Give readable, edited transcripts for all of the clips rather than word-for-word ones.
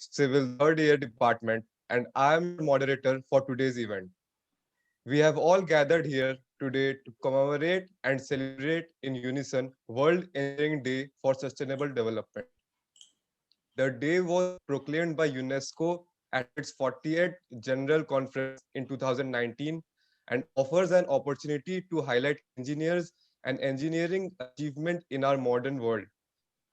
Civil Third Year Department, and I am your moderator for today's event. We have all gathered here today to commemorate and celebrate in unison World Engineering Day for Sustainable Development. The day was proclaimed by UNESCO at its 48th General Conference in 2019 and offers an opportunity to highlight engineers and engineering achievement in our modern world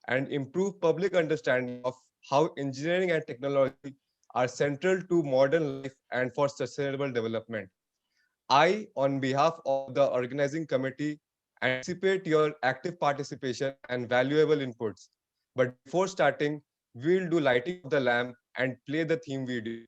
and improve public understanding of how engineering and technology are central to modern life and for sustainable development. I, on behalf of the organizing committee, anticipate your active participation and valuable inputs. But before starting, we'll do lighting of the lamp and play the theme video.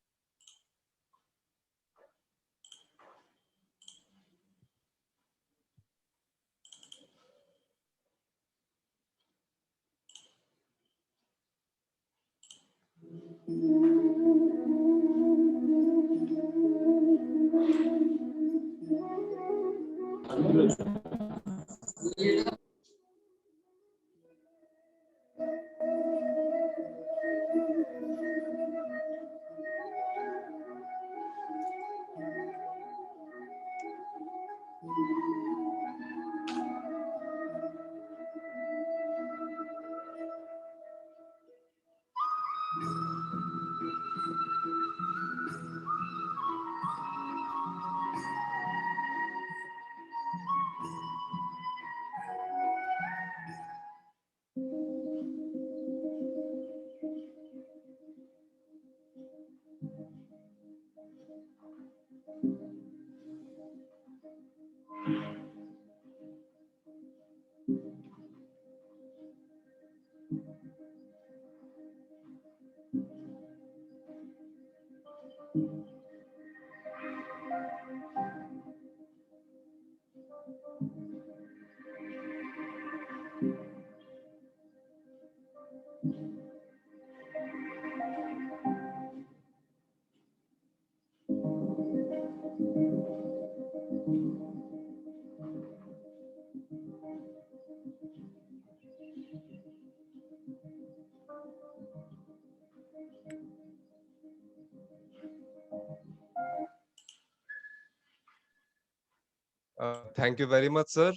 Thank you very much, sir.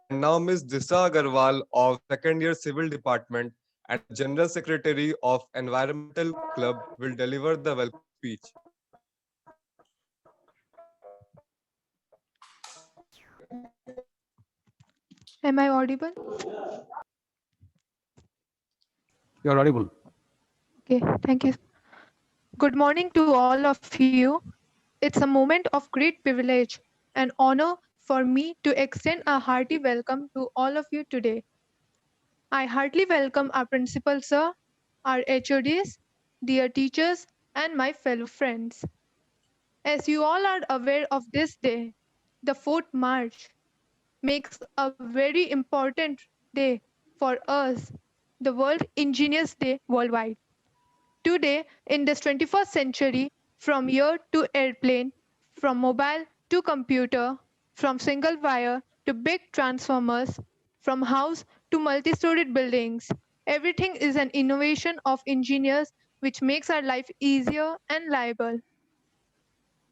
And now Ms. Disha Agarwal of Second Year Civil Department and General Secretary of Environmental Club will deliver the welcome speech. Am I audible? You are audible. Okay, thank you. Good morning to all of you. It's a moment of great privilege and honor for me to extend a hearty welcome to all of you today. I heartily welcome our principal sir, our HODs, dear teachers, and my fellow friends. As you all are aware of this day, the 4th March makes a very important day for us, the World Engineers Day worldwide. Today, in this 21st century, from air to airplane, from mobile to computer, from single wire to big transformers, from house to multi-storied buildings, everything is an innovation of engineers which makes our life easier and liable.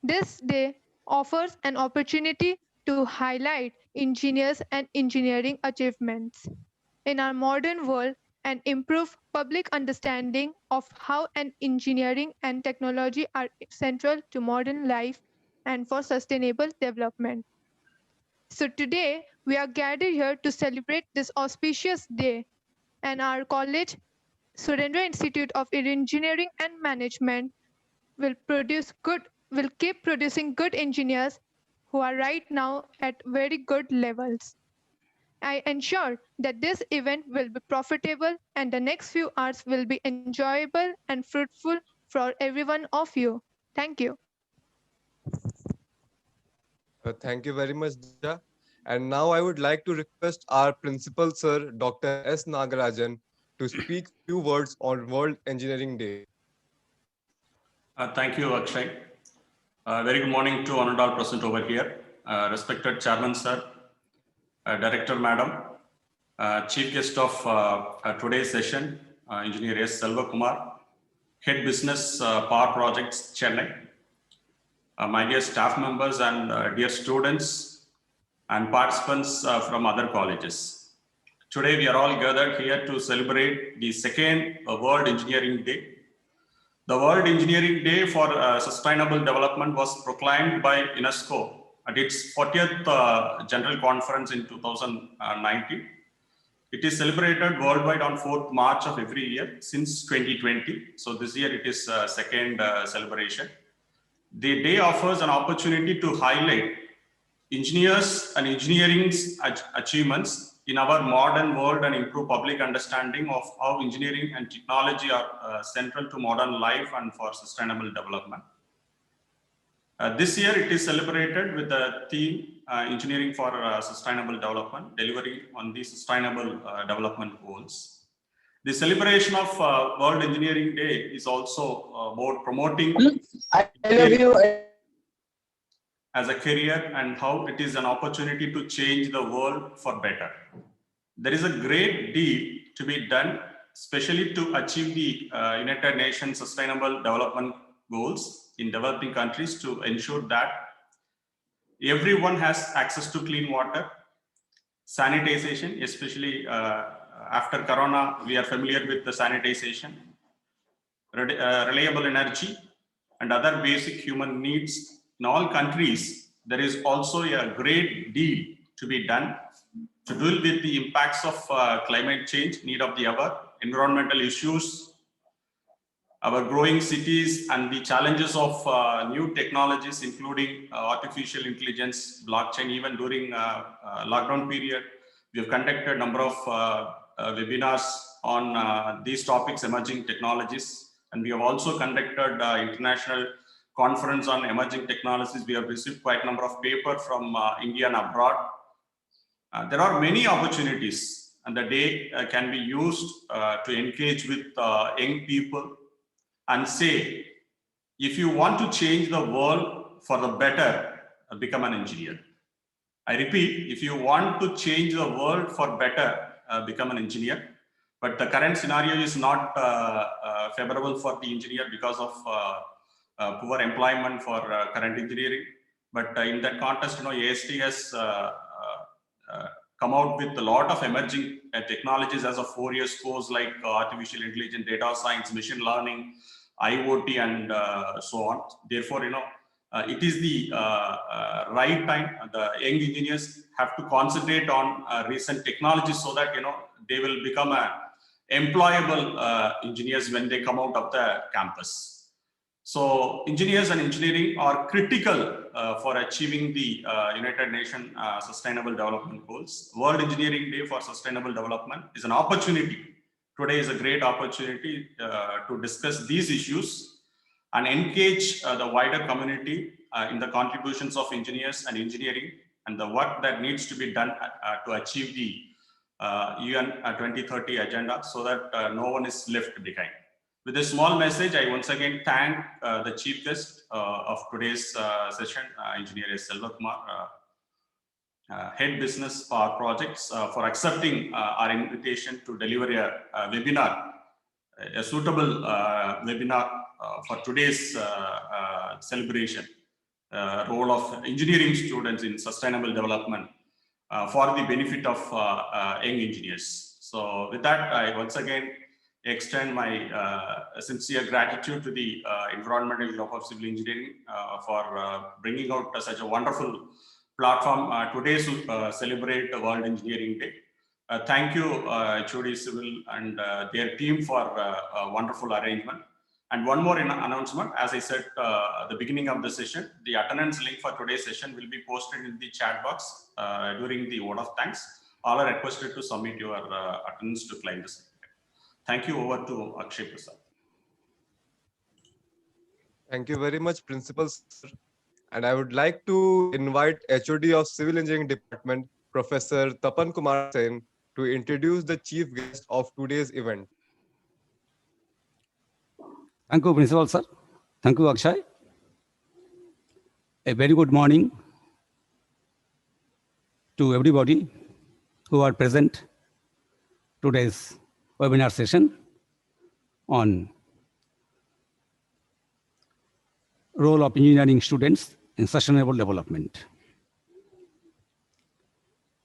This day offers an opportunity to highlight engineers and engineering achievements in our modern world and improve public understanding of how an engineering and technology are central to modern life and for sustainable development. So today we are gathered here to celebrate this auspicious day and our college Surendra Institute of Engineering and Management will keep producing good engineers who are right now at very good levels. I ensure that this event will be profitable and the next few hours will be enjoyable and fruitful for every one of you. Thank you. Thank you very much, Disha. And now I would like to request our principal, sir, Dr. S. Nagarajan, to speak few words on World Engineering Day. Thank you, Akshay. Very good morning to one and all present over here. Respected Chairman, sir, Director, Madam, Chief Guest of today's session, Engineer S. Kumar, Head Business Power Projects, Chennai. My dear staff members and dear students and participants from other colleges. Today we are all gathered here to celebrate the second World Engineering Day. The World Engineering Day for Sustainable Development was proclaimed by UNESCO at its 40th General Conference in 2019. It is celebrated worldwide on 4th March of every year since 2020. So this year it is second celebration. The day offers an opportunity to highlight engineers and engineering's achievements in our modern world and improve public understanding of how engineering and technology are central to modern life and for sustainable development. This year it is celebrated with the theme Engineering for Sustainable Development, delivering on the Sustainable Development Goals. The celebration of World Engineering Day is also about promoting I love you. as a career and how it is an opportunity to change the world for better. There is a great deal to be done, especially to achieve the United Nations Sustainable Development Goals in developing countries to ensure that everyone has access to clean water, sanitization, especially after Corona, we are familiar with the sanitization, reliable energy, and other basic human needs. In all countries, there is also a great deal to be done to deal with the impacts of climate change, need of the hour, environmental issues, our growing cities, and the challenges of new technologies, including artificial intelligence, blockchain. Even during lockdown period, we have conducted a number of webinars on these topics, emerging technologies, and we have also conducted international conference on emerging technologies. We have received quite a number of papers from India and abroad. There are many opportunities, and the day can be used to engage with young people and say, if you want to change the world for the better, become an engineer. I repeat, if you want to change the world for better, become an engineer. But the current scenario is not favorable for the engineer because of poor employment for current engineering. But in that context, AST has come out with a lot of emerging technologies as a 4 years course, like artificial intelligence, data science, machine learning, IoT, and so on. Therefore, it is the right time. The young engineers have to concentrate on recent technologies so that they will become employable engineers when they come out of the campus. So engineers and engineering are critical for achieving the United Nations Sustainable Development Goals. World Engineering Day for Sustainable Development is an opportunity. Today is a great opportunity to discuss these issues and engage the wider community in the contributions of engineers and engineering and the work that needs to be done to achieve the UN 2030 agenda, so that no one is left behind. With this small message, I once again thank the chief guest of today's session, Engineer Selva Kumar, Head Business Power Projects, for accepting our invitation to deliver a webinar, a suitable webinar for today's celebration, role of engineering students in sustainable development for the benefit of young engineers. So with that, I once again extend my sincere gratitude to the Environmental Group of Civil Engineering for bringing out such a wonderful platform today to celebrate the World Engineering Day. Thank you, HOD Civil and their team for a wonderful arrangement. And one more announcement, as I said at the beginning of the session, the attendance link for today's session will be posted in the chat box during the vote of thanks. All are requested to submit your attendance to claim the certificate. Thank you. Over to Akshay Prasad. Thank you very much, Principal Sir. And I would like to invite HOD of Civil Engineering Department, Professor Tapan Kumar Sen, to introduce the chief guest of today's event. Thank you, Principal Sir. Thank you, Akshay. A very good morning to everybody who are present today's webinar session on role of engineering students in sustainable development.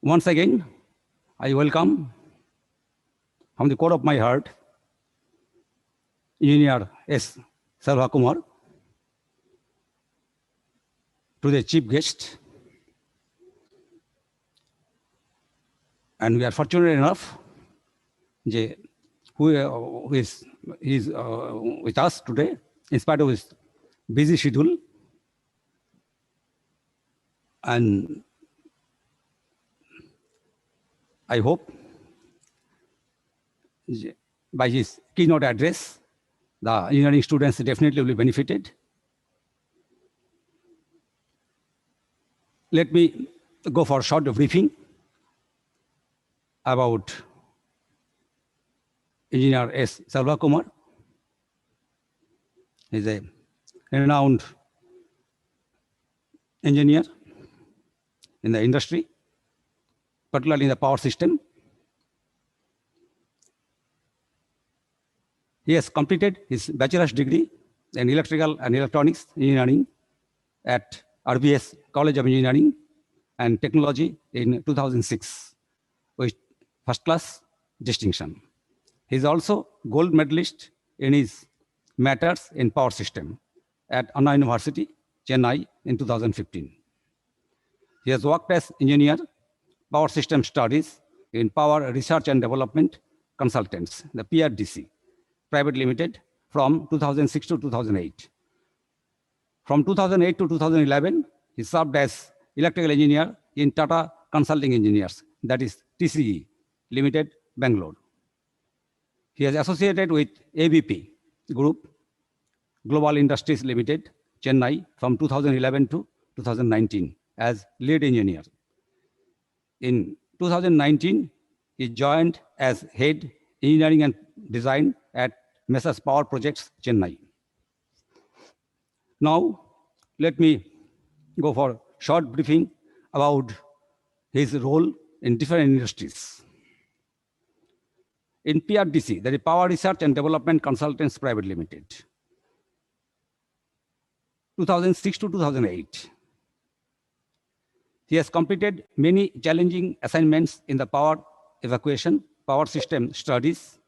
Once again, I welcome from the core of my heart Engineer S. Kumar to the chief guest. And we are fortunate enough who is with us today in spite of his busy schedule. And I hope by his keynote address, the engineering students definitely will be benefited. Let me go for a short briefing about Engineer S. Kumar. He is a renowned engineer in the industry, particularly in the power system. He has completed his bachelor's degree in electrical and electronics engineering at RBS College of Engineering and Technology in 2006 with first class distinction. He is also gold medalist in his matters in power system at Anna University, Chennai in 2015. He has worked as engineer, power system studies in Power Research and Development Consultants, the PRDC, Private Limited, from 2006 to 2008. From 2008 to 2011, he served as electrical engineer in Tata Consulting Engineers, that is TCE Limited, Bangalore. He is associated with ABP Group, Global Industries Limited, Chennai, from 2011 to 2019 as lead engineer. In 2019, he joined as head engineering and design at Messrs Power Projects, Chennai. Now, let me go for a short briefing about his role in different industries. In PRDC, that is Power Research and Development Consultants Private Limited, 2006 to 2008. He has completed many challenging assignments in the power evacuation, power system studies,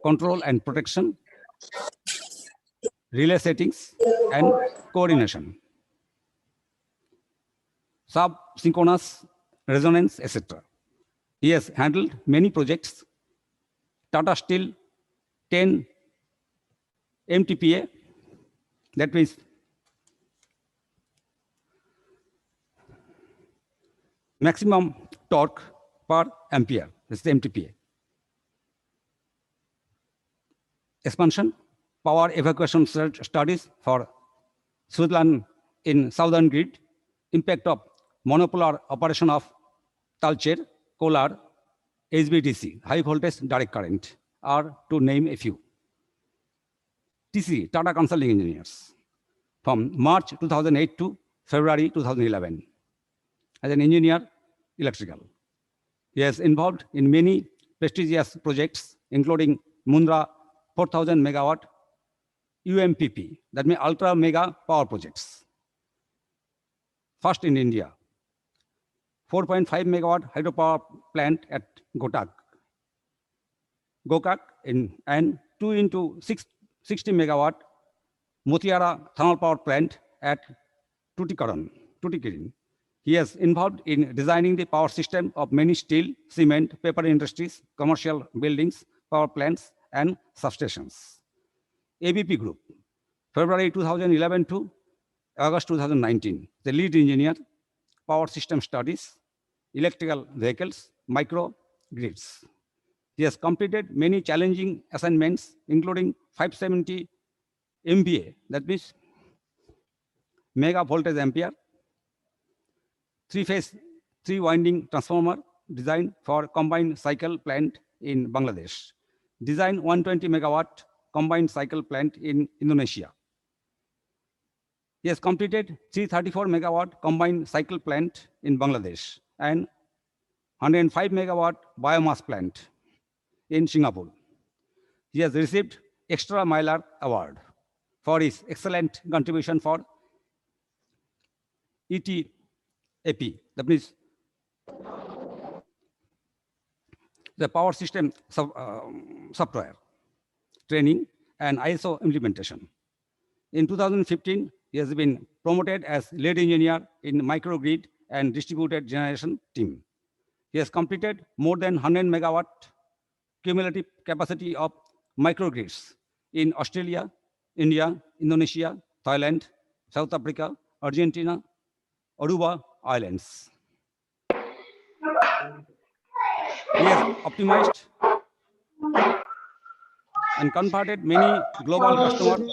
control and protection, relay settings, and coordination, sub-synchronous resonance, etc. He has handled many projects, Tata Steel 10 MTPA, that means maximum torque per ampere, that's the MTPA. Expansion, power evacuation studies for Switzerland in southern grid, impact of monopolar operation of Talcher, Kolar, HVDC, high voltage direct current, are to name a few. TC, Tata Consulting Engineers, from March 2008 to February 2011, as an engineer, electrical. He is involved in many prestigious projects, including Mundra 4,000 megawatt UMPP, that means ultra mega power projects. First in India, 4.5 megawatt hydropower plant at Gokak, and 2 into 60 megawatt Motiara thermal power plant at Tuticorin. He is involved in designing the power system of many steel, cement, paper industries, commercial buildings, power plants, and substations. ABP Group, February 2011 to August 2019, the lead engineer, power system studies, electrical vehicles, microgrids. He has completed many challenging assignments, including 570 MVA, that means mega voltage ampere, three-phase, three-winding transformer designed for combined cycle plant in Bangladesh, design 120 megawatt combined cycle plant in Indonesia. He has completed 334 megawatt combined cycle plant in Bangladesh and 105 megawatt biomass plant in Singapore. He has received Extra Miler Award for his excellent contribution for ETAP, that means the power system software training and ISO implementation. In 2015, he has been promoted as lead engineer in microgrid and distributed generation team. He has completed more than 100 megawatt cumulative capacity of microgrids in Australia, India, Indonesia, Thailand, South Africa, Argentina, Aruba Islands. He has optimized and converted many global customers.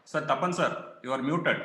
Sir Tapan sir, you are muted.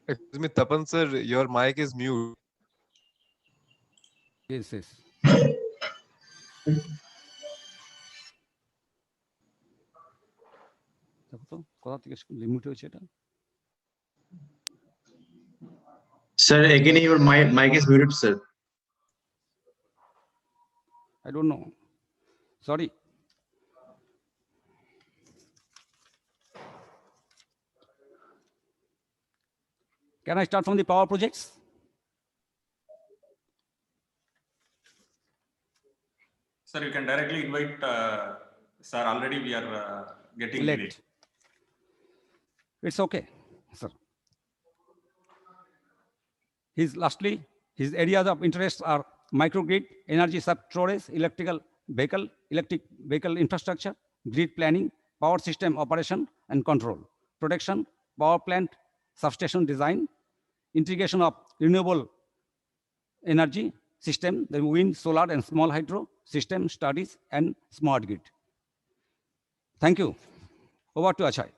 Excuse me, Tapan sir, your mic is mute. Yes, yes. Sir, again your mic is muted, sir. I don't know. Sorry. Can I start from the power projects? Sir, you can directly invite sir. Already we are getting delay. Late. It's okay, sir. Lastly, his areas of interest are microgrid, energy storage, electric vehicle infrastructure, grid planning, power system operation and control, protection, power plant, substation design, integration of renewable energy system, the wind, solar and small hydro system studies and smart grid. Thank you. Over to Achay.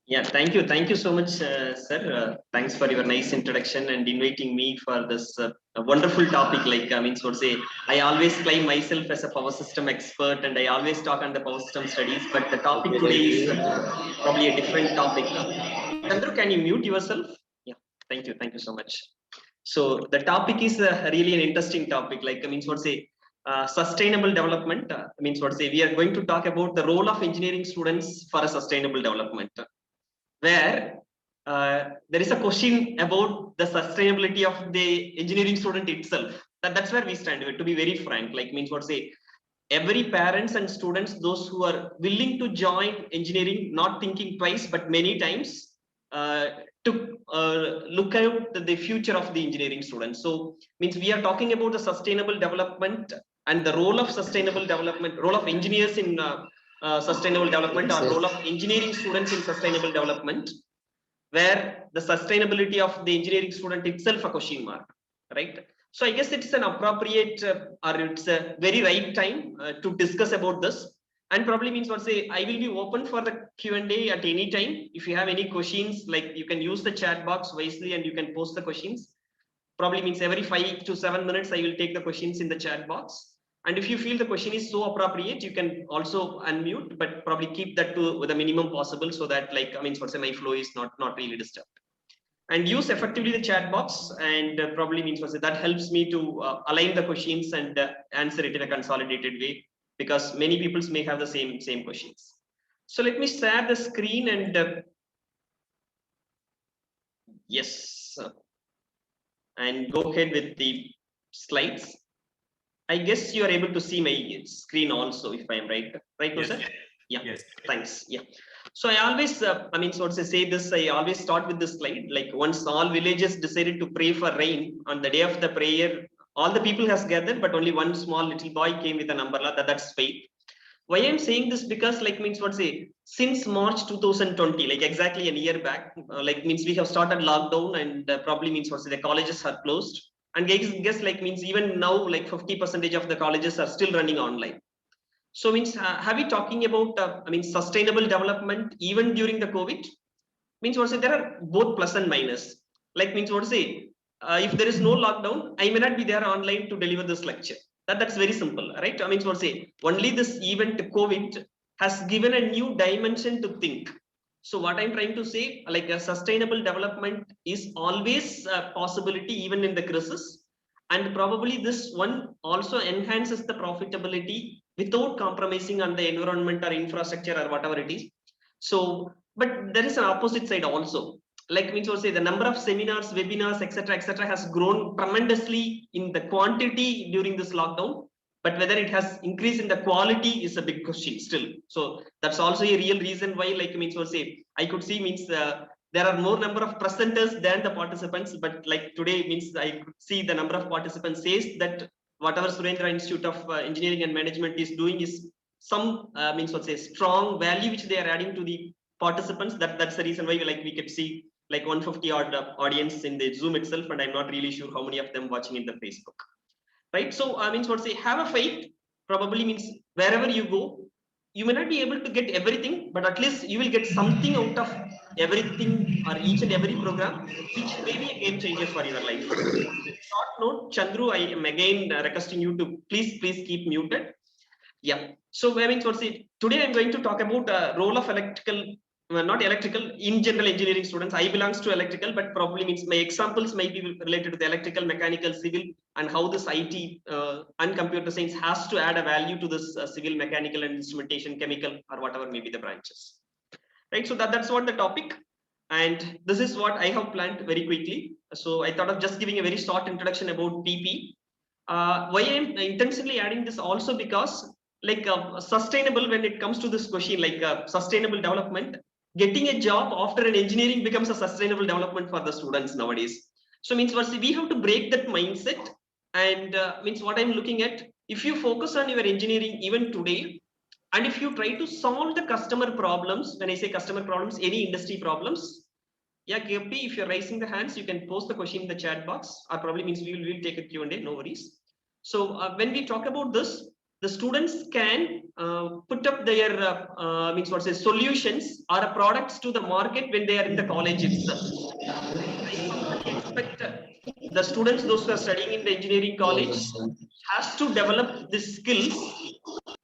Yeah, thank you. Thank you so much, sir. Thanks for your nice introduction and inviting me for this wonderful topic. Like, I mean, so to say, I always claim myself as a power system expert and I always talk on the power system studies, but the topic today is probably a different topic. Chandru, can you mute yourself? Yeah, thank you. Thank you so much. So the topic is really an interesting topic. Like, I mean, so to say, sustainable development. Means what to say, we are going to talk about the role of engineering students for a sustainable development, where there is a question about the sustainability of the engineering student itself. That's where we stand. To be very frank, like means what to say, every parents and students, those who are willing to join engineering, not thinking twice, but many times, to look at the future of the engineering students. So means we are talking about the sustainable development and the role of sustainable development, role of engineers in sustainable development, or role of engineering students in sustainable development, where the sustainability of the engineering student itself a question mark, right? So I guess it's an appropriate or it's a very right time to discuss about this. And probably means what say, I will be open for the Q&A at any time. If you have any questions, like you can use the chat box wisely and you can post the questions. Probably means every 5 to 7 minutes, I will take the questions in the chat box. And if you feel the question is so appropriate, you can also unmute, but probably keep that to the minimum possible so that, like, I mean, so my flow is not really disturbed. And use effectively the chat box, and probably means that helps me to align the questions and answer it in a consolidated way, because many people may have the same questions. So let me share the screen and yes, and go ahead with the slides. I guess you are able to see my screen also, if I am right. Right, Yes. sir? Yeah. Yes. Thanks. Yeah. So I always, I mean, so to say this, I always start with this slide. Like once all villagers decided to pray for rain, on the day of the prayer, all the people has gathered, but only one small little boy came with an umbrella. That's faith. Why I'm saying this, because like means what say, since March 2020, like exactly a year back, like means we have started lockdown, and probably means what say, the colleges are closed, and guess like means even now like 50% of the colleges are still running online. So means have we talking about I mean sustainable development even during the COVID? Means what say, there are both plus and minus. Like means what say, if there is no lockdown, I may not be there online to deliver this lecture. That's very simple, right? I mean what say, only this event COVID has given a new dimension to think. So what I'm trying to say, like a sustainable development is always a possibility even in the crisis, and probably this one also enhances the profitability without compromising on the environment or infrastructure or whatever it is. So but there is an opposite side also. Like means what say, the number of seminars, webinars, etc has grown tremendously in the quantity during this lockdown, but whether it has increased in the quality is a big question still. So that's also a real reason why, like means what say, I could see means there are more number of presenters than the participants, but like today means I could see the number of participants says that whatever Surendra Institute of Engineering and Management is doing is some means what say, strong value which they are adding to the participants. That's the reason why like we could see like 150 odd audience in the Zoom itself, and I'm not really sure how many of them watching in the Facebook, right? So means what say, have a faith. Probably means wherever you go, you may not be able to get everything, but at least you will get something out of everything or each and every program, which may be a game changer for your life. Short note, Chandru, I am again requesting you to please keep muted. Yeah. So I mean, today I'm going to talk about role of electrical, not electrical, in general engineering students. I belongs to electrical, but probably means my examples might be related to the electrical, mechanical, civil, and how this IT and computer science has to add a value to this civil, mechanical, and instrumentation, chemical, or whatever may be the branches. Right. So that's what the topic. And this is what I have planned very quickly. So I thought of just giving a very short introduction about PP. Why I'm intensively adding this also because like sustainable, when it comes to this question, like sustainable development, getting a job after an engineering becomes a sustainable development for the students nowadays. So means what we have to break that mindset, and means what I'm looking at, if you focus on your engineering even today, and if you try to solve the customer problems, when I say customer problems, any industry problems, yeah, KP, if you're raising the hands, you can post the question in the chat box, or probably means we'll take a Q&A, no worries. So when we talk about this, the students can put up their means what say, solutions or products to the market when they are in the college itself. I personally expect the students, those who are studying in the engineering college, has to develop the skills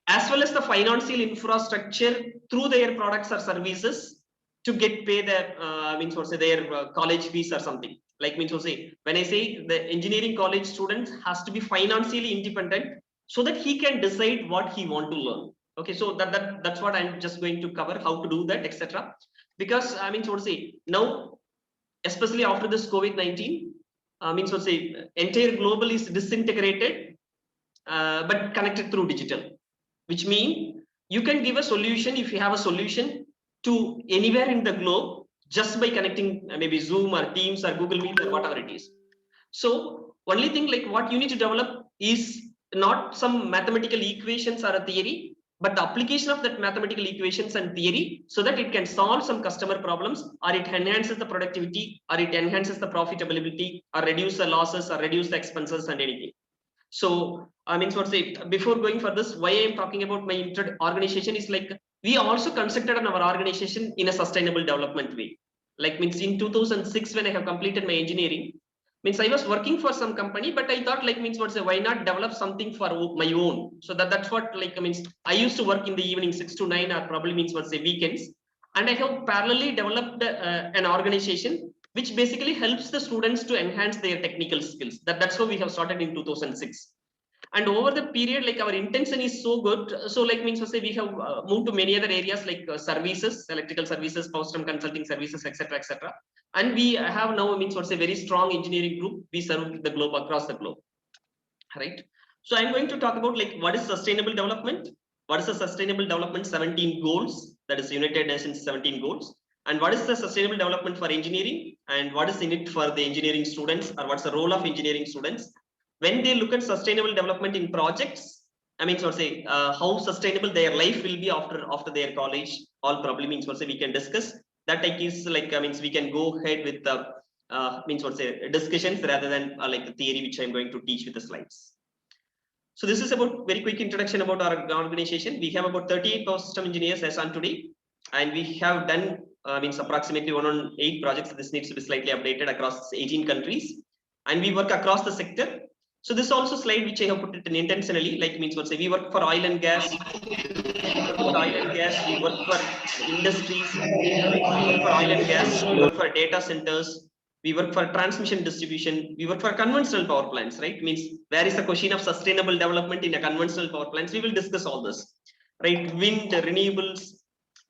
as well as the financial infrastructure through their products or services to get paid their means what say, their college fees or something. Like means what say, when I say the engineering college students has to be financially independent so that he can decide what he want to learn. Okay, so that's what I'm just going to cover, how to do that, etc. Because I mean what say, now especially after this COVID-19 means what say, entire global is disintegrated but connected through digital, which means you can give a solution if you have a solution to anywhere in the globe just by connecting maybe Zoom or Teams or Google Meet or whatever it is. So only thing like what you need to develop is not some mathematical equations or a theory, but the application of that mathematical equations and theory so that it can solve some customer problems, or it enhances the productivity, or it enhances the profitability, or reduce the losses, or reduce the expenses and anything. So I mean, what say, before going for this, why I'm talking about my organization is like we also constructed on our organization in a sustainable development way. Like means in 2006 when I have completed my engineering, means I was working for some company, but I thought like means what say, why not develop something for my own? So that's what like means I used to work in the evening 6 to 9 or probably means what say weekends, and I have parallelly developed an organization which basically helps the students to enhance their technical skills. That's how we have started in 2006. And over the period, like our intention is so good. So like means to say we have moved to many other areas like services, electrical services, power system consulting services, etc. And we have now means what's a very strong engineering group. We serve the globe, across the globe, right? So I'm going to talk about like what is sustainable development, what is the sustainable development 17 goals, that is United Nations 17 goals, and what is the sustainable development for engineering, and what is in it for the engineering students, or what's the role of engineering students, when they look at sustainable development in projects, I mean, so say how sustainable their life will be after their college, all probably means what say we can discuss. That like is like means we can go ahead with the means what say discussions rather than like the theory which I'm going to teach with the slides. So this is about very quick introduction about our organization. We have about 38 power system engineers as on today, and we have done means approximately 108 projects. This needs to be slightly updated across 18 countries, and we work across the sector. So this also slide which I have put it in intentionally, like means what say we work for oil and gas. We work for industries, right? We work for oil and gas, we work for data centers, we work for transmission distribution, we work for conventional power plants, right? Means where is the question of sustainable development in a conventional power plants? We will discuss all this, right? Wind, renewables,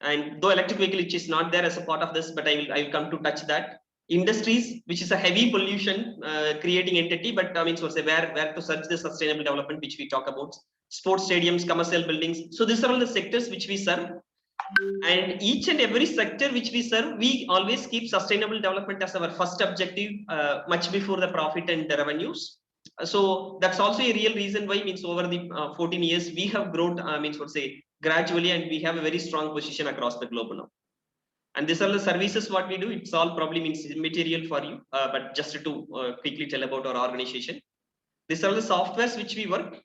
and though electric vehicle which is not there as a part of this, but I will come to touch that. Industries, which is a heavy pollution creating entity, but I mean, so say where to search the sustainable development which we talk about. Sports stadiums, commercial buildings. So these are all the sectors which we serve. And each and every sector which we serve, we always keep sustainable development as our first objective, much before the profit and the revenues. So that's also a real reason why means over the 14 years we have grown means what say gradually, and we have a very strong position across the globe now. And these are the services what we do. It's all probably means material for you, but just to quickly tell about our organization. These are the softwares which we work.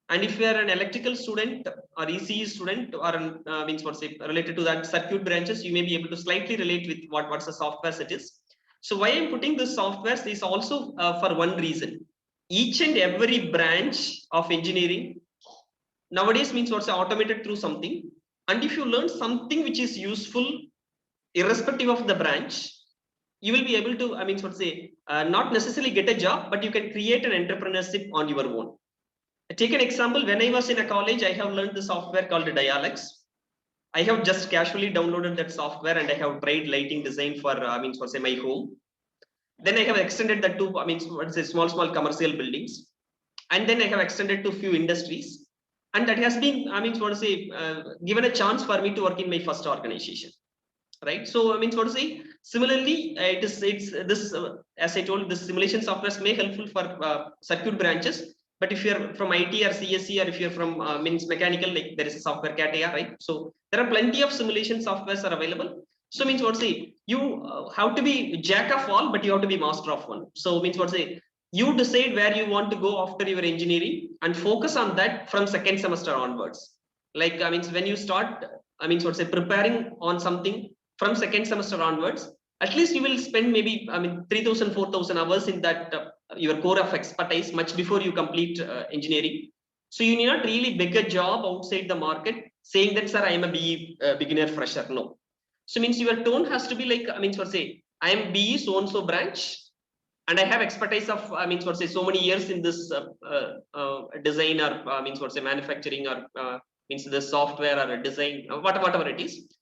And if you are an electrical student or ECE student or means what's it related to that circuit branches, you may be able to slightly relate with what's the software it is. So why I'm putting the softwares is also for one reason. Each and every branch of engineering nowadays means what's automated through something. And if you learn something which is useful, irrespective of the branch, you will be able to, I mean, what say, not necessarily get a job, but you can create an entrepreneurship on your own. Take an example. When I was in a college, I have learned the software called Dialex. I have just casually downloaded that software and I have tried lighting design for, I mean, for say my home. Then I have extended that to, I mean, what's say small commercial buildings, and then I have extended to few industries, and that has been, I mean, what to say, given a chance for me to work in my first organization. Right. So I mean, what to say, similarly, it's this as I told, the simulation software may helpful for circuit branches. But if you're from IT or CSE, or if you're from means mechanical, like there is a software CATIA, right? So there are plenty of simulation softwares are available. So means what say, you have to be jack of all, but you have to be master of one. So means what say, you decide where you want to go after your engineering and focus on that from second semester onwards. Like I mean, when you start, I mean, what say, preparing on something from second semester onwards, at least you will spend maybe, I mean, 3,000, 4,000 hours in that your core of expertise much before you complete engineering. So you need not really beg a job outside the market saying that, sir, I am a BE beginner fresher. No. So means your tone has to be like, I mean, for say, I am BE so-and-so branch, and I have expertise of, I mean, for say, so many years in this design or means for say manufacturing or means the software or a design, whatever it is.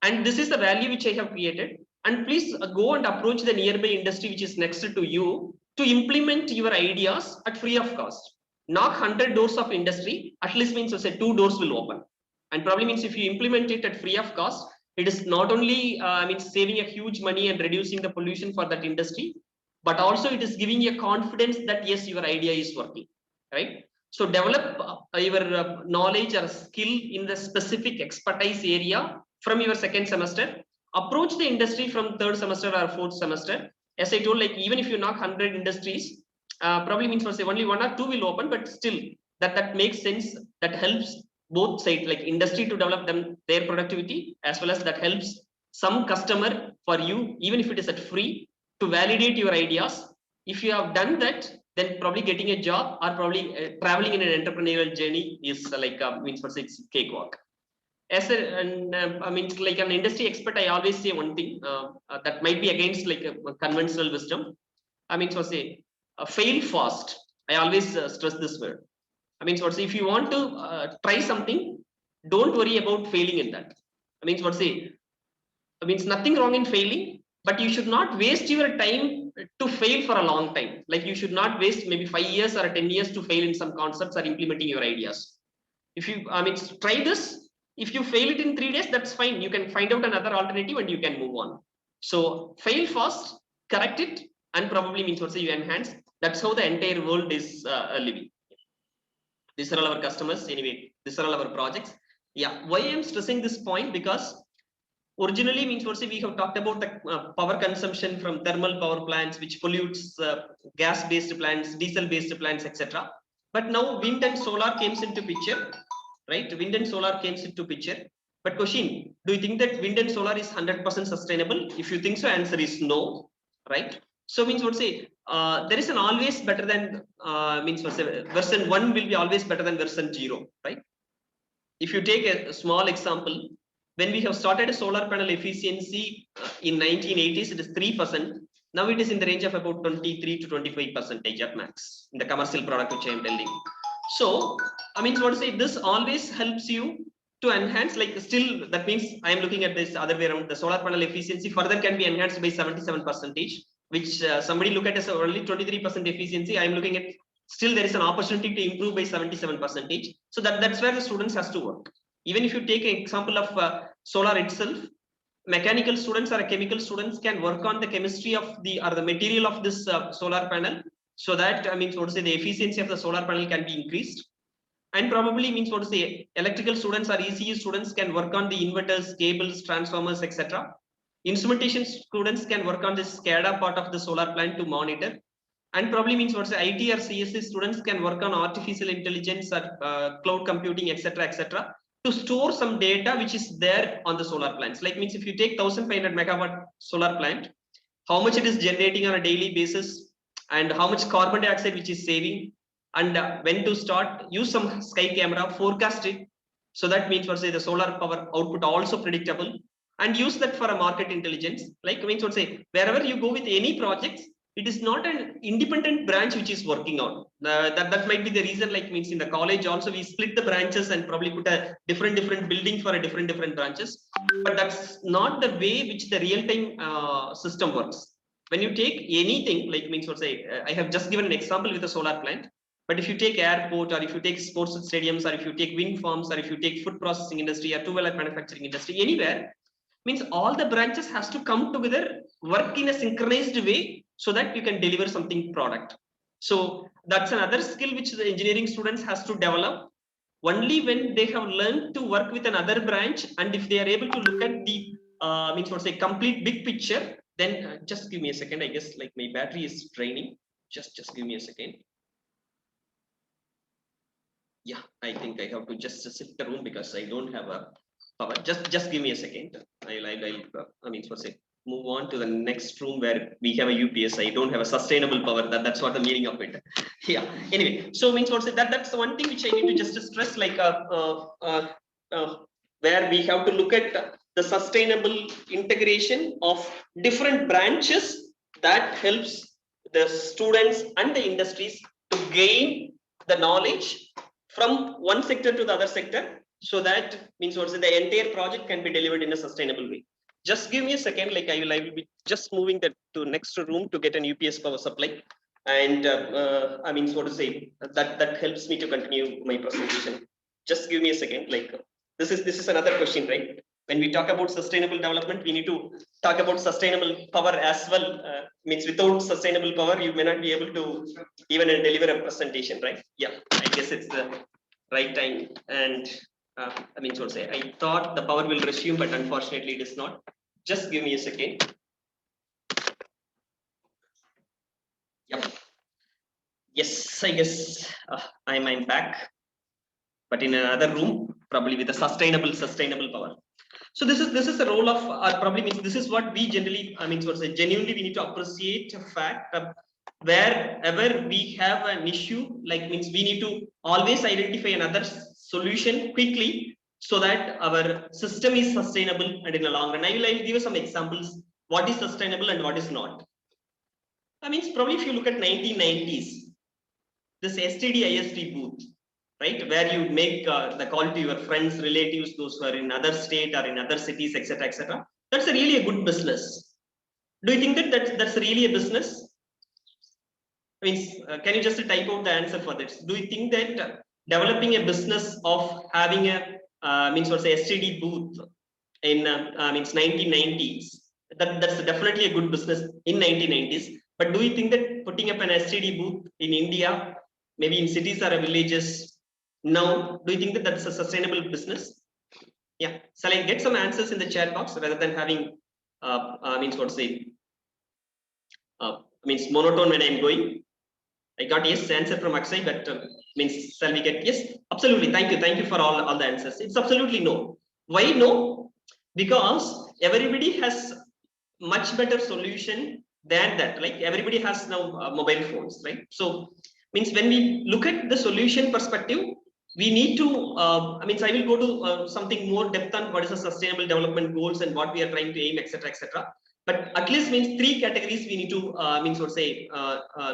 And this is the value which I have created. And please go and approach the nearby industry which is next to you to implement your ideas at free of cost. Knock 100 doors of industry, at least means to say 2 doors will open. And probably means if you implement it at free of cost, it is not only I mean saving a huge money and reducing the pollution for that industry, but also it is giving you confidence that yes, your idea is working, right? So develop your knowledge or skill in the specific expertise area from your second semester. Approach the industry from third semester or fourth semester. As I told, like even if you knock 100 industries, probably means for say only 1 or 2 will open, but still that makes sense. That helps both sides, like industry to develop their productivity, as well as that helps some customer for you, even if it is at free, to validate your ideas. If you have done that, then probably getting a job or probably traveling in an entrepreneurial journey is like means for say it's cakewalk. As I mean, like an industry expert, I always say one thing that might be against like a conventional wisdom. I mean, so say fail fast. I always stress this word. I mean, so if you want to try something, don't worry about failing in that. I mean, what say, I mean, nothing wrong in failing, but you should not waste your time to fail for a long time. Like you should not waste maybe 5 years or 10 years to fail in some concepts or implementing your ideas. If you, I mean, try this. If you fail it in 3 days, that's fine. You can find out another alternative and you can move on. So fail fast, correct it, and probably means what say you enhance. That's how the entire world is living. These are all our customers. Anyway, these are all our projects. Yeah, why I'm stressing this point, because originally means what we have talked about the power consumption from thermal power plants, which pollutes gas-based plants, diesel-based plants, etc. But now wind and solar comes into picture, right? Wind and solar comes into picture. But question, do you think that wind and solar is 100% sustainable? If you think so, answer is no, right? So means what say, there is an always better than, means what say, version 1 will be always better than version 0, right? If you take a small example, when we have started a solar panel efficiency in 1980s, it is 3%. Now it is in the range of about 23 to 25% at max in the commercial product which I am telling. So, I mean, what to say, this always helps you to enhance, like still, that means I am looking at this other way around, the solar panel efficiency further can be enhanced by 77%, which somebody look at as only 23% efficiency. I am looking at still there is an opportunity to improve by 77%. So that's where the students has to work. Even if you take an example of solar itself, mechanical students or chemical students can work on the chemistry of the or the material of this solar panel, so that means what to say, the efficiency of the solar panel can be increased. And probably means what to say, electrical students or ECU students can work on the inverters, cables, transformers, etc. Instrumentation students can work on the SCADA part of the solar plant to monitor. And probably means what to say, IT or CSC students can work on artificial intelligence or cloud computing, etc., to store some data which is there on the solar plants. Like means if you take 1500 megawatt solar plant, how much it is generating on a daily basis, and how much carbon dioxide which is saving, and when to start, use some sky camera, forecast it. So that means what say, the solar power output also predictable, and use that for a market intelligence. Like means what say, wherever you go with any projects, it is not an independent branch which is working on. That might be the reason, like means in the college also we split the branches and probably put a different building for a different branches. But that's not the way which the real-time system works. When you take anything, like means what say, I have just given an example with a solar plant. But if you take airport, or if you take sports stadiums, or if you take wind farms, or if you take food processing industry or two-wheeler manufacturing industry, anywhere, means all the branches has to come together, work in a synchronized way, so that you can deliver something product. So that's another skill which the engineering students has to develop. Only when they have learned to work with another branch, and if they are able to look at the means what say, complete big picture, then just give me a second. I guess like my battery is draining. Just give me a second. Yeah, I think I have to just sit the room because I don't have a power. Just give me a second. I'll I mean, what say, move on to the next room where we have a UPS. I don't have a sustainable power. That's what the meaning of it. Yeah. Anyway, so means what say, that's the one thing which I need to just stress, like where we have to look at the sustainable integration of different branches that helps the students and the industries to gain the knowledge from one sector to the other sector, so that means what the entire project can be delivered in a sustainable way. Just give me a second, like I will be just moving that to next room to get an UPS power supply, and I mean, so to say, that helps me to continue my presentation. Just give me a second. Like this is another question, right? When we talk about sustainable development, we need to talk about sustainable power as well. Means without sustainable power, you may not be able to even deliver a presentation, right? Yeah, I guess it's the right time. And I mean, so to say, I thought the power will resume, but unfortunately it is not. Just give me a second. Yep. Yes, I guess I'm back, but in another room, probably with a sustainable power. So this is the role of, probably means this is what we generally, I mean, so to say, genuinely we need to appreciate a fact of wherever we have an issue, like means we need to always identify another solution quickly, so that our system is sustainable and in the long run. I'll give you some examples what is sustainable and what is not. I mean, probably if you look at 1990s, this STD ISD booth, right, where you make the call to your friends, relatives, those who are in other state or in other cities, etc. That's really a good business. Do you think that that's really a business? I mean, can you just type out the answer for this? Do you think that developing a business of having a means what's say STD booth in means 1990s, that's definitely a good business in 1990s? But do you think that putting up an STD booth in India, maybe in cities or villages, now, do you think that that's a sustainable business? Yeah. Shall I get some answers in the chat box rather than having, means monotone when I'm going? I got yes answer from Akshay, but means shall we get yes? Absolutely. Thank you for all the answers. It's absolutely no. Why no? Because everybody has much better solution than that. Like everybody has now mobile phones, right? So means when we look at the solution perspective, we need to. I will go to something more depth on what is the sustainable development goals and what we are trying to aim, etc., etc. But at least means three categories we need to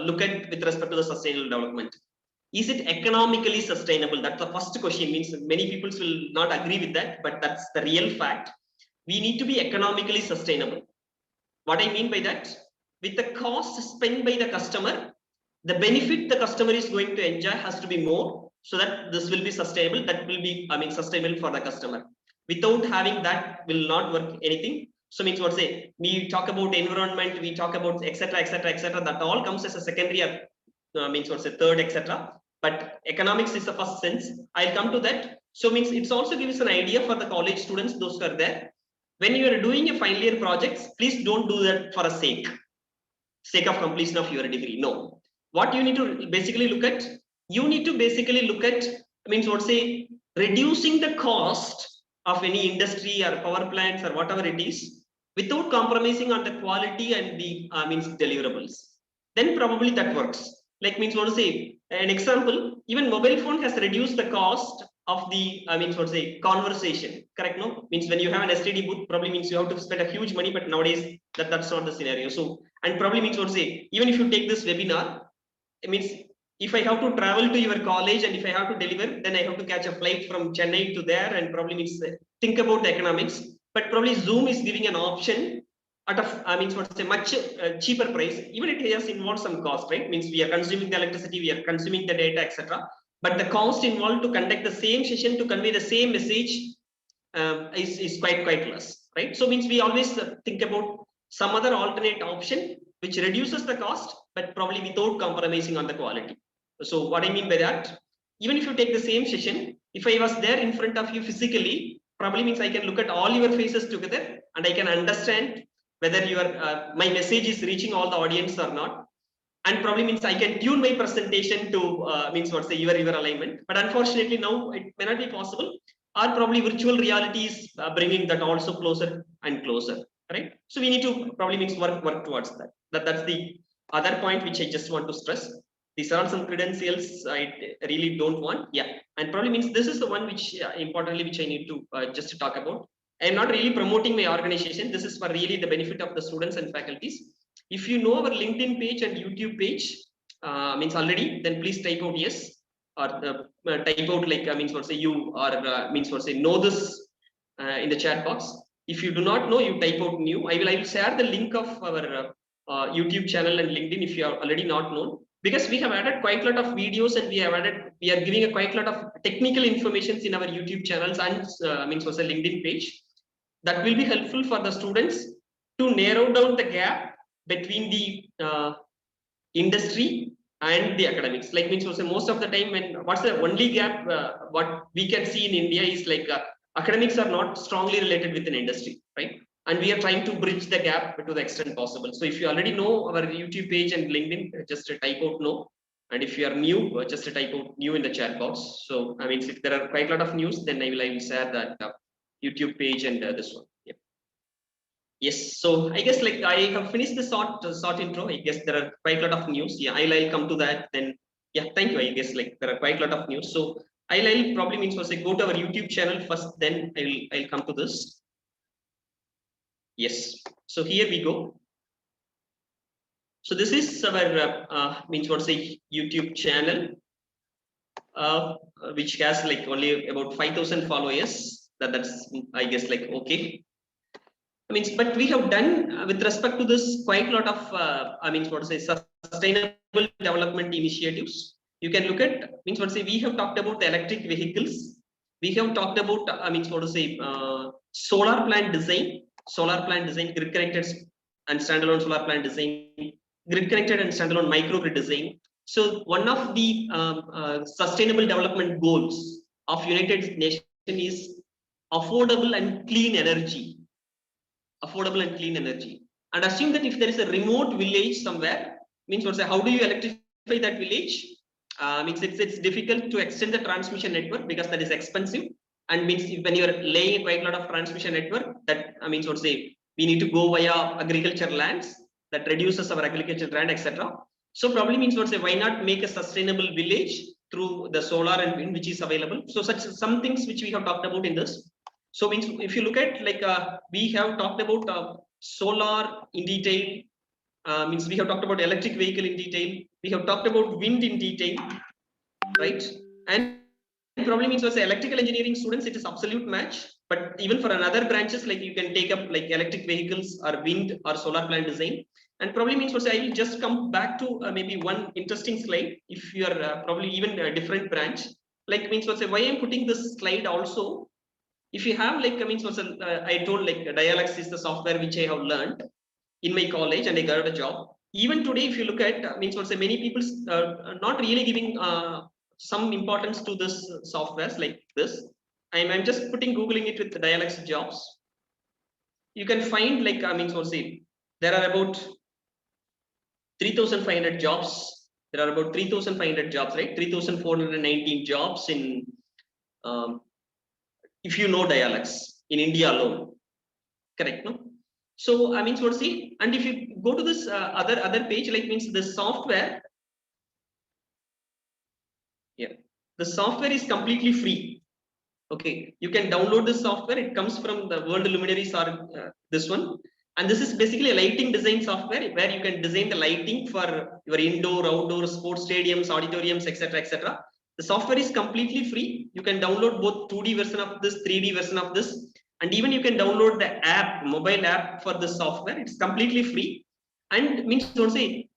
look at with respect to the sustainable development. Is it economically sustainable? That's the first question. Means many people will not agree with that, but that's the real fact. We need to be economically sustainable. What I mean by that, with the cost spent by the customer, the benefit the customer is going to enjoy has to be more, so that this will be sustainable. That will be, sustainable for the customer. Without having that, will not work anything. So means what say, we talk about environment, we talk about etc., etc., etc. That all comes as a secondary, means what say third, etc. But economics is the first sense. I'll come to that. So means it's also gives an idea for the college students, those who are there. When you are doing a final year projects, please don't do that for a sake of completion of your degree. No. What you need to basically look at, you need to basically look at, means what say, reducing the cost of any industry or power plants or whatever it is, without compromising on the quality and the means deliverables. Then probably that works. Like means what to say, an example, even mobile phone has reduced the cost of the conversation, correct? No, means when you have an STD booth, probably means you have to spend a huge money, but nowadays that's not the scenario. So, and probably means what to say, even if you take this webinar, it means if I have to travel to your college and if I have to deliver, then I have to catch a flight from Chennai to there, and probably means think about the economics. But probably Zoom is giving an option at a much cheaper price. Even it has involved some cost, right? Means we are consuming the electricity, we are consuming the data, etc. But the cost involved to conduct the same session, to convey the same message, is quite less, right? So means we always think about some other alternate option which reduces the cost, but probably without compromising on the quality. So what I mean by that, even if you take the same session, if I was there in front of you physically, probably means I can look at all your faces together and I can understand whether your my message is reaching all the audience or not. And probably means I can tune my presentation to your alignment. But unfortunately now it may not be possible, or probably virtual reality is bringing that also closer and closer, right? So we need to probably work towards that. That's the other point which I just want to stress. These are some credentials I really don't want. Yeah, and probably means this is the one which importantly which I need to just talk about. I am not really promoting my organization. This is for really the benefit of the students and faculties. If you know our LinkedIn page and YouTube page, means already, then please type out yes, or type out like you, or know this in the chat box. If you do not know, you type out new. I will share the link of our YouTube channel and LinkedIn if you are already not known, because we have added quite a lot of videos and we are giving a quite a lot of technical informations in our YouTube channels and LinkedIn page. That will be helpful for the students to narrow down the gap between the industry and the academics. Like most of the time, when what's the only gap what we can see in India is like academics are not strongly related with an industry, right? And we are trying to bridge the gap to the extent possible. So if you already know our YouTube page and LinkedIn, just type out no. And if you are new, just type out new in the chat box. So if there are quite a lot of news, then I will share that YouTube page and this one. Yep. Yes, so I guess like I have finished the short intro. I guess there are quite a lot of news. Yeah, I'll come to that. Then yeah, thank you. I guess like there are quite a lot of news. So I'll probably go to our YouTube channel first. Then I'll come to this. Yes. So here we go. So this is our YouTube channel, which has like only about 5,000 followers. That's I guess like okay. But we have done with respect to this quite a lot of sustainable development initiatives. You can look at we have talked about the electric vehicles. We have talked about solar plant design, grid connected and standalone solar plant design. grid connected and standalone microgrid design. So one of the sustainable development goals of United Nations is affordable and clean energy. Affordable and clean energy. And assume that if there is a remote village somewhere, means what's how do you electrify that village? Means it's difficult to extend the transmission network because that is expensive, and means when you are laying quite a lot of transmission network, that means what say we need to go via agriculture lands, that reduces our agriculture land, etc. So probably means what say why not make a sustainable village through the solar and wind which is available. So such some things which we have talked about in this. So means if you look at like we have talked about solar in detail, means we have talked about electric vehicle in detail, we have talked about wind in detail, right? And probably means was electrical engineering students, it is absolute match. But even for another branches, like you can take up like electric vehicles or wind or solar plant design. And probably means was I will just come back to maybe one interesting slide. If you are probably even a different branch, like means was why I'm putting this slide also. If you have like means was I told like Dialex is the software which I have learned in my college and I got a job. Even today, if you look at means what say many people not really giving some importance to this softwares like this. I'm just putting googling it with the Dialex jobs. You can find like means what say there are about 3,500 jobs. There are about 3,500 jobs, right? 3,419 jobs in if you know Dialex in India alone, correct? No. So I mean, what see, and if you go to this other page, like means the software, yeah, the software is completely free. Okay, you can download this software. It comes from the world luminaries or this one, and this is basically a lighting design software where you can design the lighting for your indoor, outdoor sports stadiums, auditoriums, etc., etc. The software is completely free. You can download both 2D version of this, 3D version of this. And even you can download the app, mobile app for the software. It's completely free. And means don't say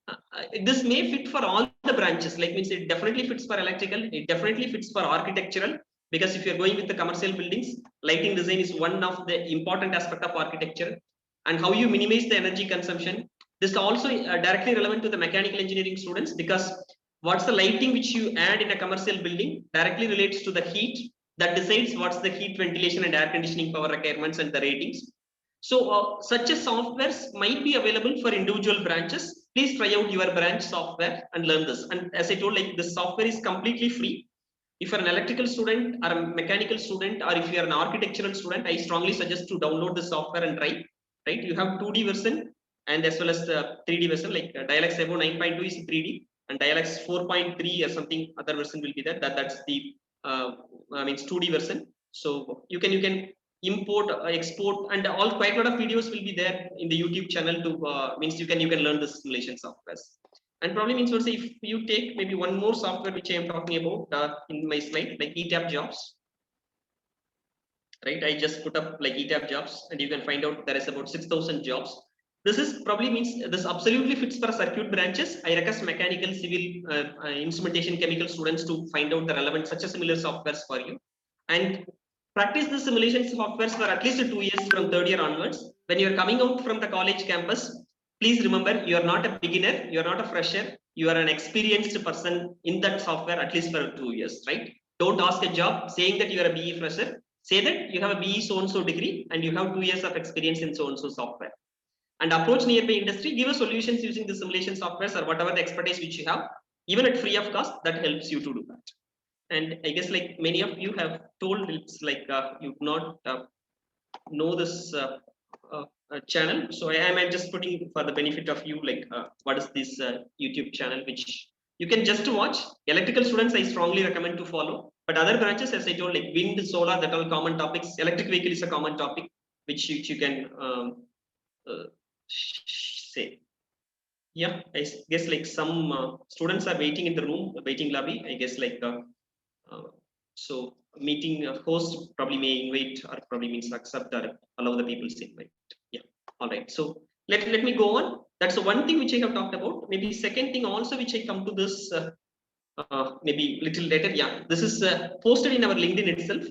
this may fit for all the branches. Like means it definitely fits for electrical. It definitely fits for architectural. Because if you're going with the commercial buildings, lighting design is one of the important aspect of architecture. And how you minimize the energy consumption. This is also directly relevant to the mechanical engineering students because what's the lighting which you add in a commercial building directly relates to the heat that decides what's the heat, ventilation and air conditioning power requirements and the ratings. So such a softwares might be available for individual branches. Please try out your branch software and learn this. And as I told, like the software is completely free. If you're an electrical student or a mechanical student, or if you're an architectural student, I strongly suggest to download the software and try. Right? You have 2D version and as well as the 3D version, like Dialex Evo 9.2 is 3D and Dialex 4.3 or something other version will be there. That's the means 2D version. So you can import, export, and all quite a lot of videos will be there in the YouTube channel to means you can learn the simulation softwares. And probably means what say if you take maybe one more software which I am talking about in my slide, like ETAP jobs. Right, I just put up like ETAP jobs, and you can find out there is about 6,000 jobs. This is probably means this absolutely fits for circuit branches. I request mechanical, civil, instrumentation, chemical students to find out the relevant such a similar softwares for you, and practice the simulation softwares for at least 2 years from third year onwards. When you are coming out from the college campus, please remember you are not a beginner, you are not a fresher, you are an experienced person in that software at least for 2 years. Right? Don't ask a job saying that you are a BE fresher. Say that you have a BE so-and-so degree and you have 2 years of experience in so-and-so software. And approach nearby industry, give us solutions using the simulation softwares or whatever the expertise which you have, even at free of cost, that helps you to do that. And I guess like many of you have told, it's like you do not know this channel. So I am just putting for the benefit of you, like what is this YouTube channel, which you can just watch. Electrical students, I strongly recommend to follow. But other branches, as I told, like wind, solar, that all common topics. Electric vehicle is a common topic, which you can say. Yeah, I guess like some students are waiting in the room, waiting lobby. I guess like so meeting host probably may invite or probably means accept or allow the people to invite. Yeah, all right. So let me go on. That's the one thing which I have talked about. Maybe second thing also which I come to this maybe little later. Yeah, this is posted in our LinkedIn itself.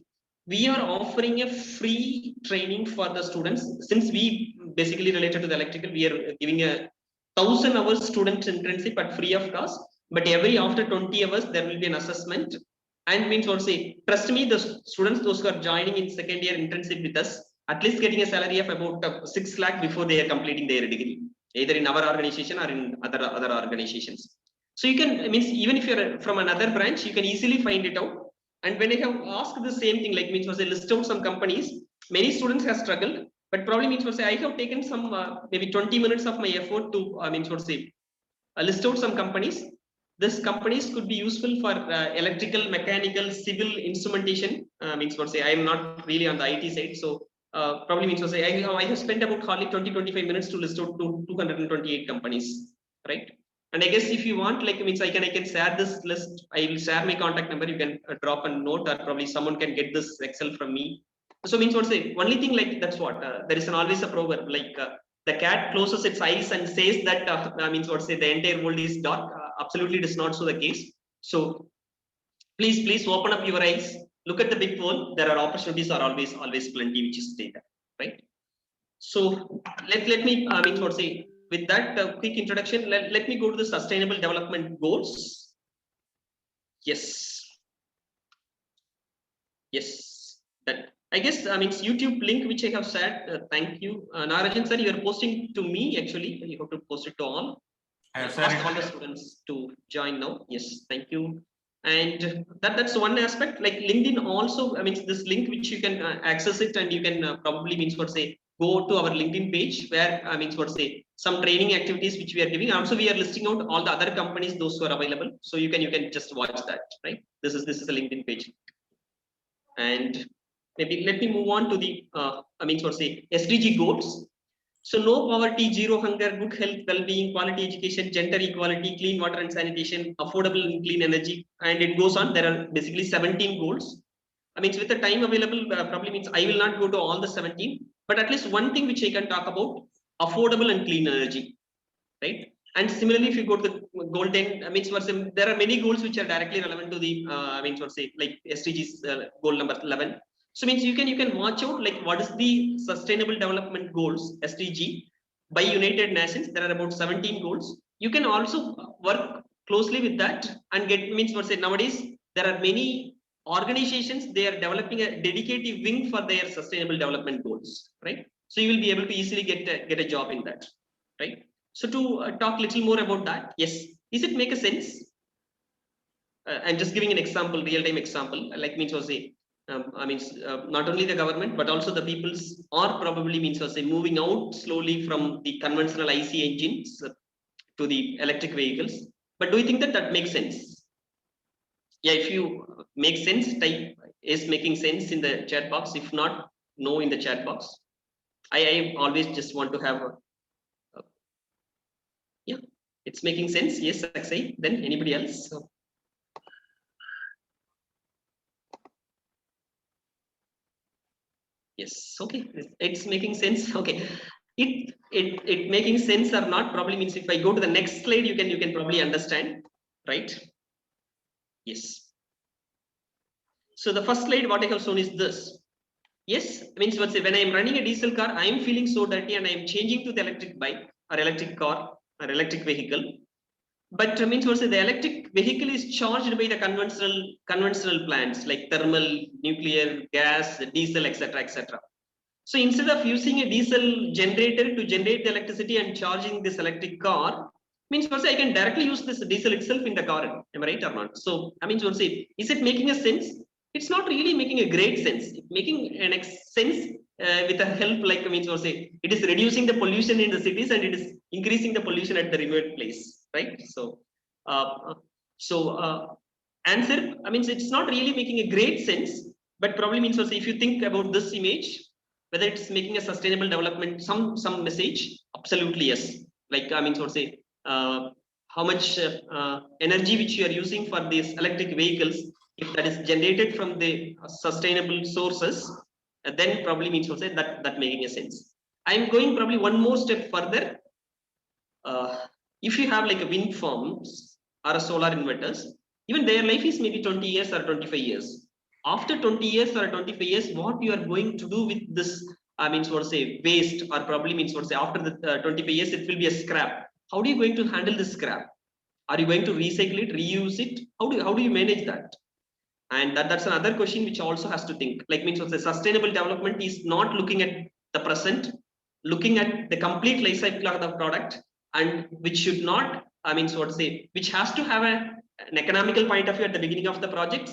We are offering a free training for the students. Since we basically related to the electrical, we are giving a 1,000 hours student internship at free of cost, but every after 20 hours there will be an assessment. And means what say, trust me, the students those who are joining in second year internship with us, at least getting a salary of about 6 lakh before they are completing their degree, either in our organization or in other organizations. So you can, means even if you're from another branch, you can easily find it out. And when I have asked the same thing, like means was I list out some companies, many students have struggled, but probably means was I have taken some maybe 20 minutes of my effort to means what say list out some companies. These companies could be useful for electrical, mechanical, civil instrumentation. Means what say I am not really on the IT side, so probably means what say I have spent about hardly 20-25 minutes to list out 228 companies, right? And I guess if you want, like means I can share this list. I will share my contact number. You can drop a note, or probably someone can get this Excel from me. So means what say only thing like that's what there is always a proverb like. The cat closes its eyes and says that means what say the entire world is dark. Absolutely, it is not so the case. So please open up your eyes. Look at the big world. There are opportunities are always plenty, which is there, right? So let me means what say with that quick introduction. Let me go to the Sustainable Development Goals. Yes. That. I guess means YouTube link which I have shared. Thank you, Nagarajan sir. You are posting to me actually. You have to post it to all. Ask all the students to join now. Yes, thank you. And that's one aspect. Like LinkedIn also. I mean, this link which you can access it, and you can probably means what say go to our LinkedIn page where means what say some training activities which we are giving. Also, we are listing out all the other companies those who are available. So you can just watch that. Right. This is a LinkedIn page. And maybe let me move on to the I mean, what say SDG goals. So no poverty, zero hunger, good health, well-being, quality education, gender equality, clean water and sanitation, affordable and clean energy, and it goes on. There are basically 17 goals. I mean, with the time available, probably means I will not go to all the 17, but at least one thing which I can talk about: affordable and clean energy, right? And similarly, if you go to the goal 10, I mean, there are many goals which are directly relevant to the I mean, say like SDGs goal number 11. So means you can watch out like what is the Sustainable Development Goals SDG by United Nations. There are about 17 goals. You can also work closely with that and get means what say nowadays there are many organizations, they are developing a dedicated wing for their Sustainable Development Goals, right? So you will be able to easily get a job in that, right? So to talk little more about that, yes, is it make a sense? I'm just giving an example, real-time example. Like means was say, I mean, not only the government but also the peoples are probably means was say moving out slowly from the conventional IC engines to the electric vehicles. But do you think that makes sense? Yeah, if you make sense, type is making sense in the chat box. If not, no in the chat box. I always just want to have yeah, it's making sense. Yes, Akshay. Then anybody else? Yes, okay. It's making sense. Okay. It making sense or not probably means if I go to the next slide, you can probably understand, right? Yes. So the first slide, what I have shown is this. Yes, means what say when I am running a diesel car, I am feeling so dirty and I am changing to the electric bike or electric car or electric vehicle. But means what say the electric vehicle is charged by the conventional plants like thermal, nuclear, gas, diesel, etc., etc. So instead of using a diesel generator to generate the electricity and charging this electric car, means what say I can directly use this diesel itself in the car. Am I right or not? So I mean what say is it making a sense? It's not really making a great sense. It's making an sense with a help like means what say it is reducing the pollution in the cities and it is increasing the pollution at the remote place, right? So answer, I mean it's not really making a great sense, but probably means what say if you think about this image, whether it's making a sustainable development some message, absolutely yes. Like I mean, so say how much energy which you are using for these electric vehicles, if that is generated from the sustainable sources, then probably means also that making a sense. I'm going probably one more step further. If you have like a wind farms or a solar inverters, even their life is maybe 20 years or 25 years. After 20 years or 25 years, what you are going to do with this means what say waste, or probably means what say after the 25 years it will be a scrap. how are you going to handle this scrap? Are you going to recycle it, reuse it? How do you manage that? And that's another question which also has to think. Like means the sustainable development is not looking at the present, looking at the complete life cycle of the product, and which should not, I mean, so to say, which has to have an economical point of view at the beginning of the project,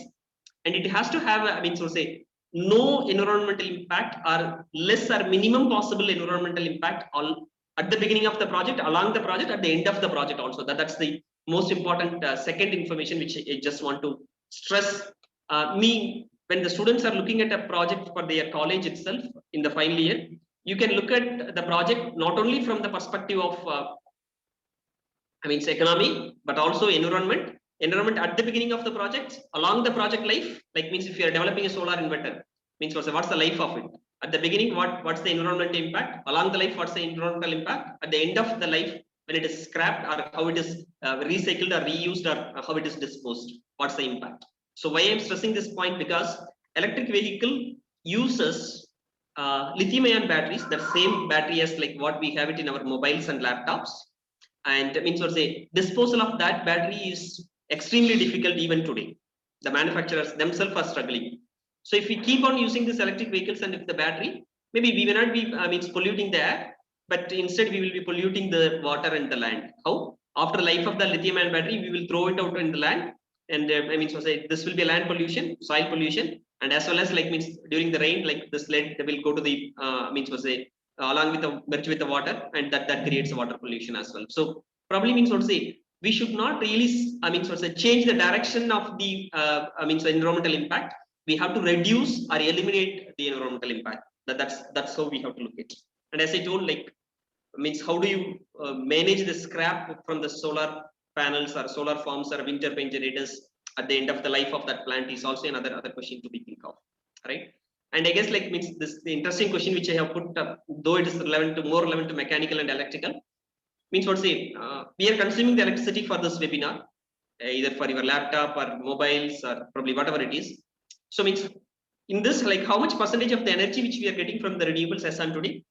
and it has to have, I mean, so to say, no environmental impact or less or minimum possible environmental impact all at the beginning of the project, along the project, at the end of the project also. That's the most important second information which I just want to stress. When the students are looking at a project for their college itself in the final year, you can look at the project not only from the perspective of I mean, economy, but also environment. Environment at the beginning of the project, along the project life, like means if you are developing a solar inverter, means what's the life of it? At the beginning, what's the environmental impact? Along the life, what's the environmental impact? At the end of the life, when it is scrapped or how it is recycled or reused or how it is disposed, what's the impact? So why I'm stressing this point, because electric vehicle uses lithium-ion batteries, the same battery as like what we have it in our mobiles and laptops. And means what say disposal of that battery is extremely difficult even today. The manufacturers themselves are struggling. So if we keep on using these electric vehicles and if the battery, maybe we may not be polluting the air, but instead we will be polluting the water and the land. How? After the life of the lithium-ion battery, we will throw it out in the land, and so say this will be land pollution, soil pollution, and as well as like means during the rain, like this lead will go to the say along with the merge with the water, and that creates water pollution as well. So probably means what to say, we should not really change the direction of the environmental impact. We have to reduce or eliminate the environmental impact. That's how we have to look at it. And as I told, like means how do you manage the scrap from the solar panels or solar farms or wind turbine generators at the end of the life of that plant is also another question to be think of, right? And I guess like means this the interesting question which I have put up, though it is more relevant to mechanical and electrical, means what say we are consuming the electricity for this webinar, either for your laptop or mobiles or probably whatever it is. So means in this, like how much percentage of the energy which we are getting from the renewables as on today,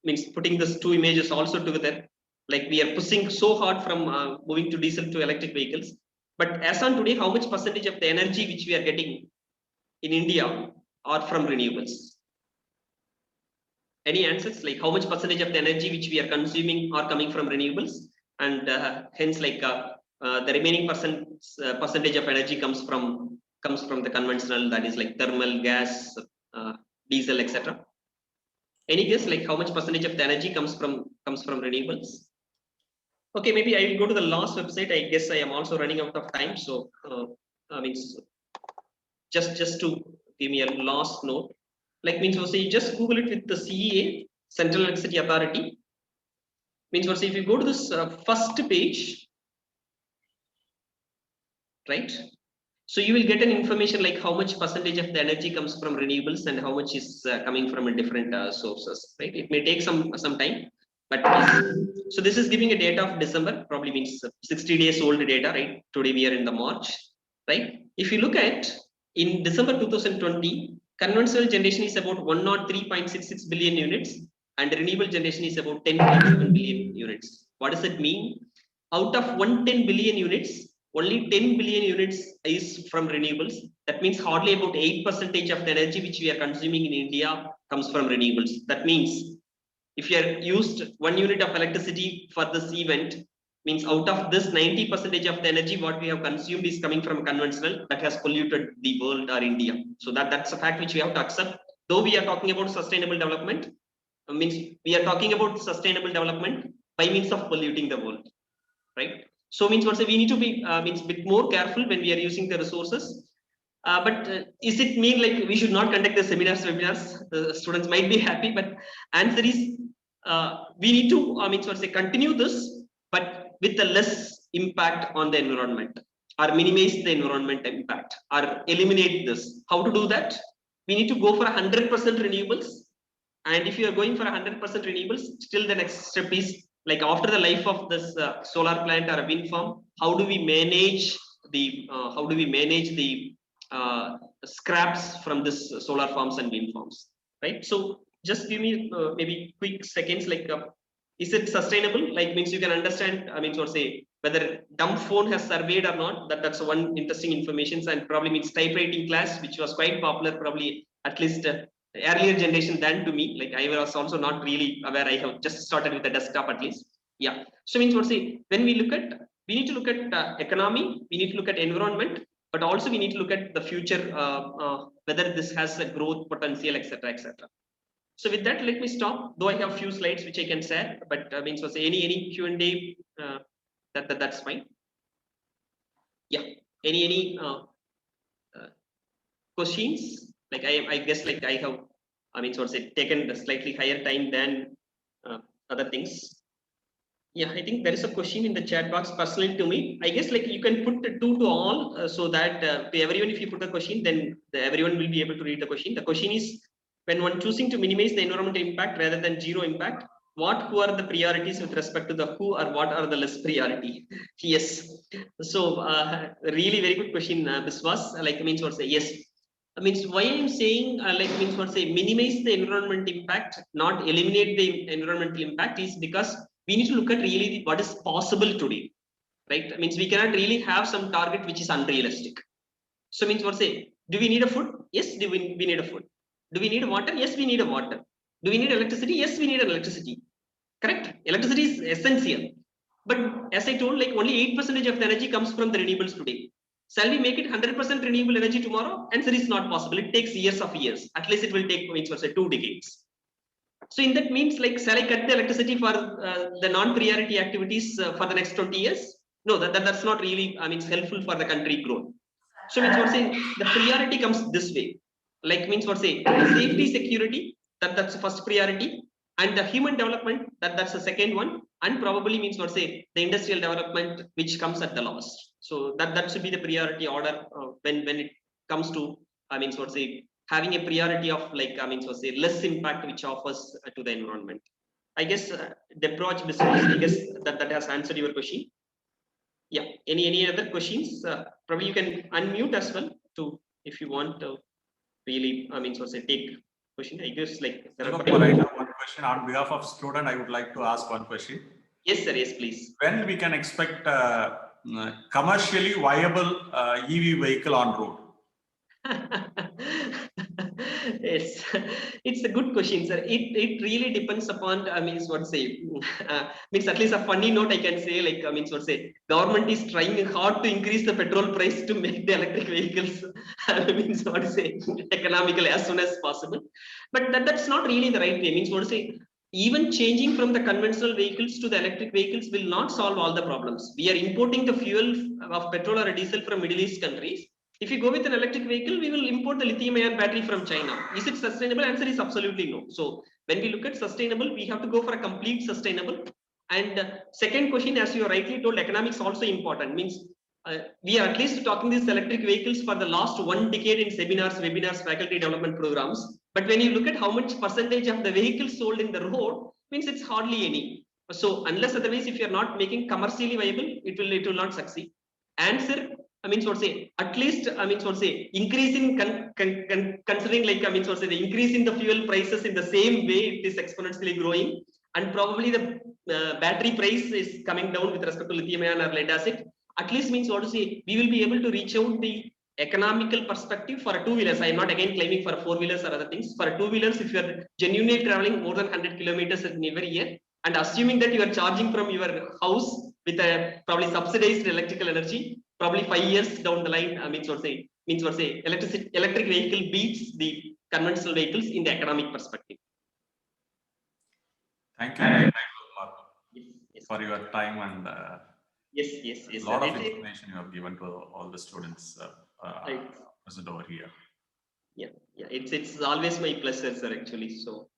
means putting these two images also together, like we are pushing so hard from moving to diesel to electric vehicles, but as on today, how much percentage of the energy which we are getting in India are from renewables? Any answers, like how much percentage of the energy which we are consuming are coming from renewables, and hence like the remaining percentage of energy comes from the conventional, that is like thermal, gas, diesel, etc. Any guess, like how much percentage of the energy comes from renewables? Okay, maybe I will go to the last website. I guess I am also running out of time, so just to give me a last note, like means what say just Google it with the CEA, Central Electricity Authority. Means what say if you go to this first page, right? So you will get an information like how much percentage of the energy comes from renewables and how much is coming from a different sources, right? It may take some time, but so this is giving a data of December, probably means 60 days old data, right? Today we are in the March, right? If you look at in December 2020, conventional generation is about 103.66 billion units and renewable generation is about 10.7 billion units. What does it mean? Out of 110 billion units, only 10 billion units is from renewables. That means hardly about 8% of the energy which we are consuming in India comes from renewables. That means if you are used 1 unit of electricity for this event, means out of this 90% of the energy what we have consumed is coming from conventional, that has polluted the world or India. So that's a fact which we have to accept. Though we are talking about sustainable development, means we are talking about sustainable development by means of polluting the world, right? So means what we need to be means bit more careful when we are using the resources. But is it mean like we should not conduct the webinars? The students might be happy, but answer is we need to continue this, but with a less impact on the environment, or minimize the environment impact, or eliminate this. How to do that? We need to go for 100% renewables. And if you are going for 100% renewables, still the next step is like after the life of this solar plant or a wind farm, how do we manage the scraps from this solar farms and wind farms, right? So just give me maybe quick seconds, like Is it sustainable? Like means you can understand, I mean, say whether dumb phone has surveyed or not. That's one interesting information, and probably means typewriting class, which was quite popular, probably at least earlier generation than to me. Like I was also not really aware. I have just started with the desktop at least. Yeah. So means what say when we need to look at economy, we need to look at environment, but also we need to look at the future, whether this has a growth potential, etc., etc. So with that, let me stop. Though I have few slides which I can share, but means was any Q&A, that's fine. Yeah. Any questions? Like I guess like I have, I mean, so say taken a slightly higher time than other things. Yeah, I think there is a question in the chat box personally to me. I guess like you can put the two to all so that to everyone, if you put a question, then everyone will be able to read the question. The question is, when one choosing to minimize the environmental impact rather than zero impact, who are the priorities with respect to the who, or what are the less priority? Yes. So really very good question, Biswas. Like means what say yes. Means why I'm saying like means what say minimize the environment impact, not eliminate the environmental impact, is because we need to look at really what is possible today, right? That means we cannot really have some target which is unrealistic. So means what say, do we need a food? Yes, we need a food. Do we need water? Yes, we need a water. Do we need electricity? Yes, we need an electricity. Correct? Electricity is essential. But as I told, like only 8% of the energy comes from the renewables today. Shall we make it 100% renewable energy tomorrow? Answer is not possible. It takes years of years. At least it will take, means what say, 2 decades. So in that means like, shall I cut the electricity for the non-priority activities for the next 20 years? No, that's not really, I mean, helpful for the country growth. So means what saying the priority comes this way. Like means what say safety, security, that's the first priority, and the human development, that's the second one, and probably means what say the industrial development which comes at the last. So that should be the priority order when it comes to, I mean, what say having a priority of like, I mean, so say less impact which offers to the environment. I guess the approach business, I guess that has answered your question. Yeah. Any other questions? Probably you can unmute as well to if you want to really, I mean, so say take question. I guess like there are I have one question on behalf of student. I would like to ask one question. Yes, sir. Yes, please. When we can expect commercially viable EV vehicle on road? Yes, it's a good question, sir. It really depends upon, I mean, what say, means at least a funny note I can say, like, I mean, what say, government is trying hard to increase the petrol price to make the electric vehicles, I mean, what say, economical as soon as possible. But that's not really the right way. Means what say, even changing from the conventional vehicles to the electric vehicles will not solve all the problems. We are importing the fuel of petrol or diesel from Middle East countries. If you go with an electric vehicle, we will import the lithium-ion battery from China. Is it sustainable? Answer is absolutely no. So when we look at sustainable, we have to go for a complete sustainable. And second question, as you rightly told, economics also important. Means we are at least talking these electric vehicles for the last 1 decade in seminars, webinars, faculty development programs. But when you look at how much percentage of the vehicles sold in the road, means it's hardly any. So unless otherwise, if you are not making commercially viable, it will not succeed. Answer, I mean, what say, at least, I mean, what say, increasing, considering like, I mean, what say, the increase in the fuel prices in the same way it is exponentially growing, and probably the battery price is coming down with respect to lithium-ion or lead acid. At least means what to say, we will be able to reach out the economical perspective for a two-wheelers. I am not again claiming for four-wheelers or other things. For a two-wheelers, if you are genuinely traveling more than 100 kilometers in every year, and assuming that you are charging from your house with a probably subsidized electrical energy, probably 5 years down the line, means what say, electric vehicle beats the conventional vehicles in the economic perspective. Thank you very much, Yes. for your time and yes. a lot of information you have given to all the students present over here. Yeah, it's always my pleasure, sir, actually. So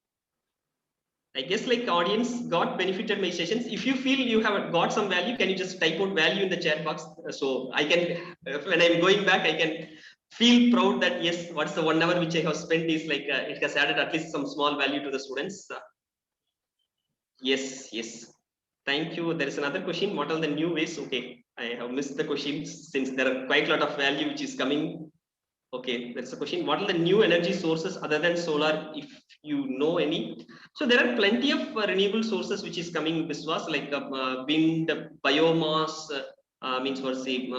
I guess like audience got benefited my sessions. If you feel you have got some value, can you just type out value in the chat box? So I can, when I'm going back, I can feel proud that yes, what's the 1 hour which I have spent is like, it has added at least some small value to the students. Yes. Thank you. There is another question. What are the new ways? Okay, I have missed the questions since there are quite a lot of value which is coming. Okay, that's the question. What are the new energy sources other than solar, if you know any? So there are plenty of renewable sources which is coming, Biswas, like wind, biomass, means what say,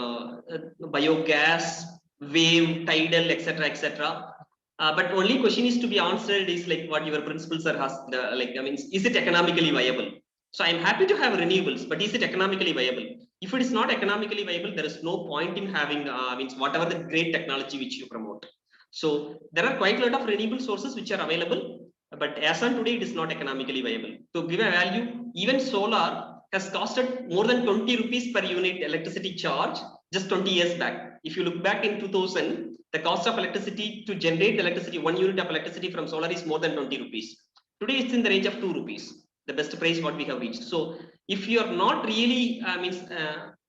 biogas, wave, tidal, etc., etc. But only question is to be answered is like what your principles are asked, like, I mean, is it economically viable? So I'm happy to have renewables, but is it economically viable? If it is not economically viable, there is no point in having means whatever the great technology which you promote. So there are quite a lot of renewable sources which are available, but as on today, it is not economically viable. To give a value, even solar has costed more than 20 rupees per unit electricity charge just 20 years back. If you look back in 2000, the cost of electricity to generate electricity, 1 unit of electricity from solar is more than 20 rupees. Today, it's in the range of 2 rupees, the best price what we have reached. So if you are not really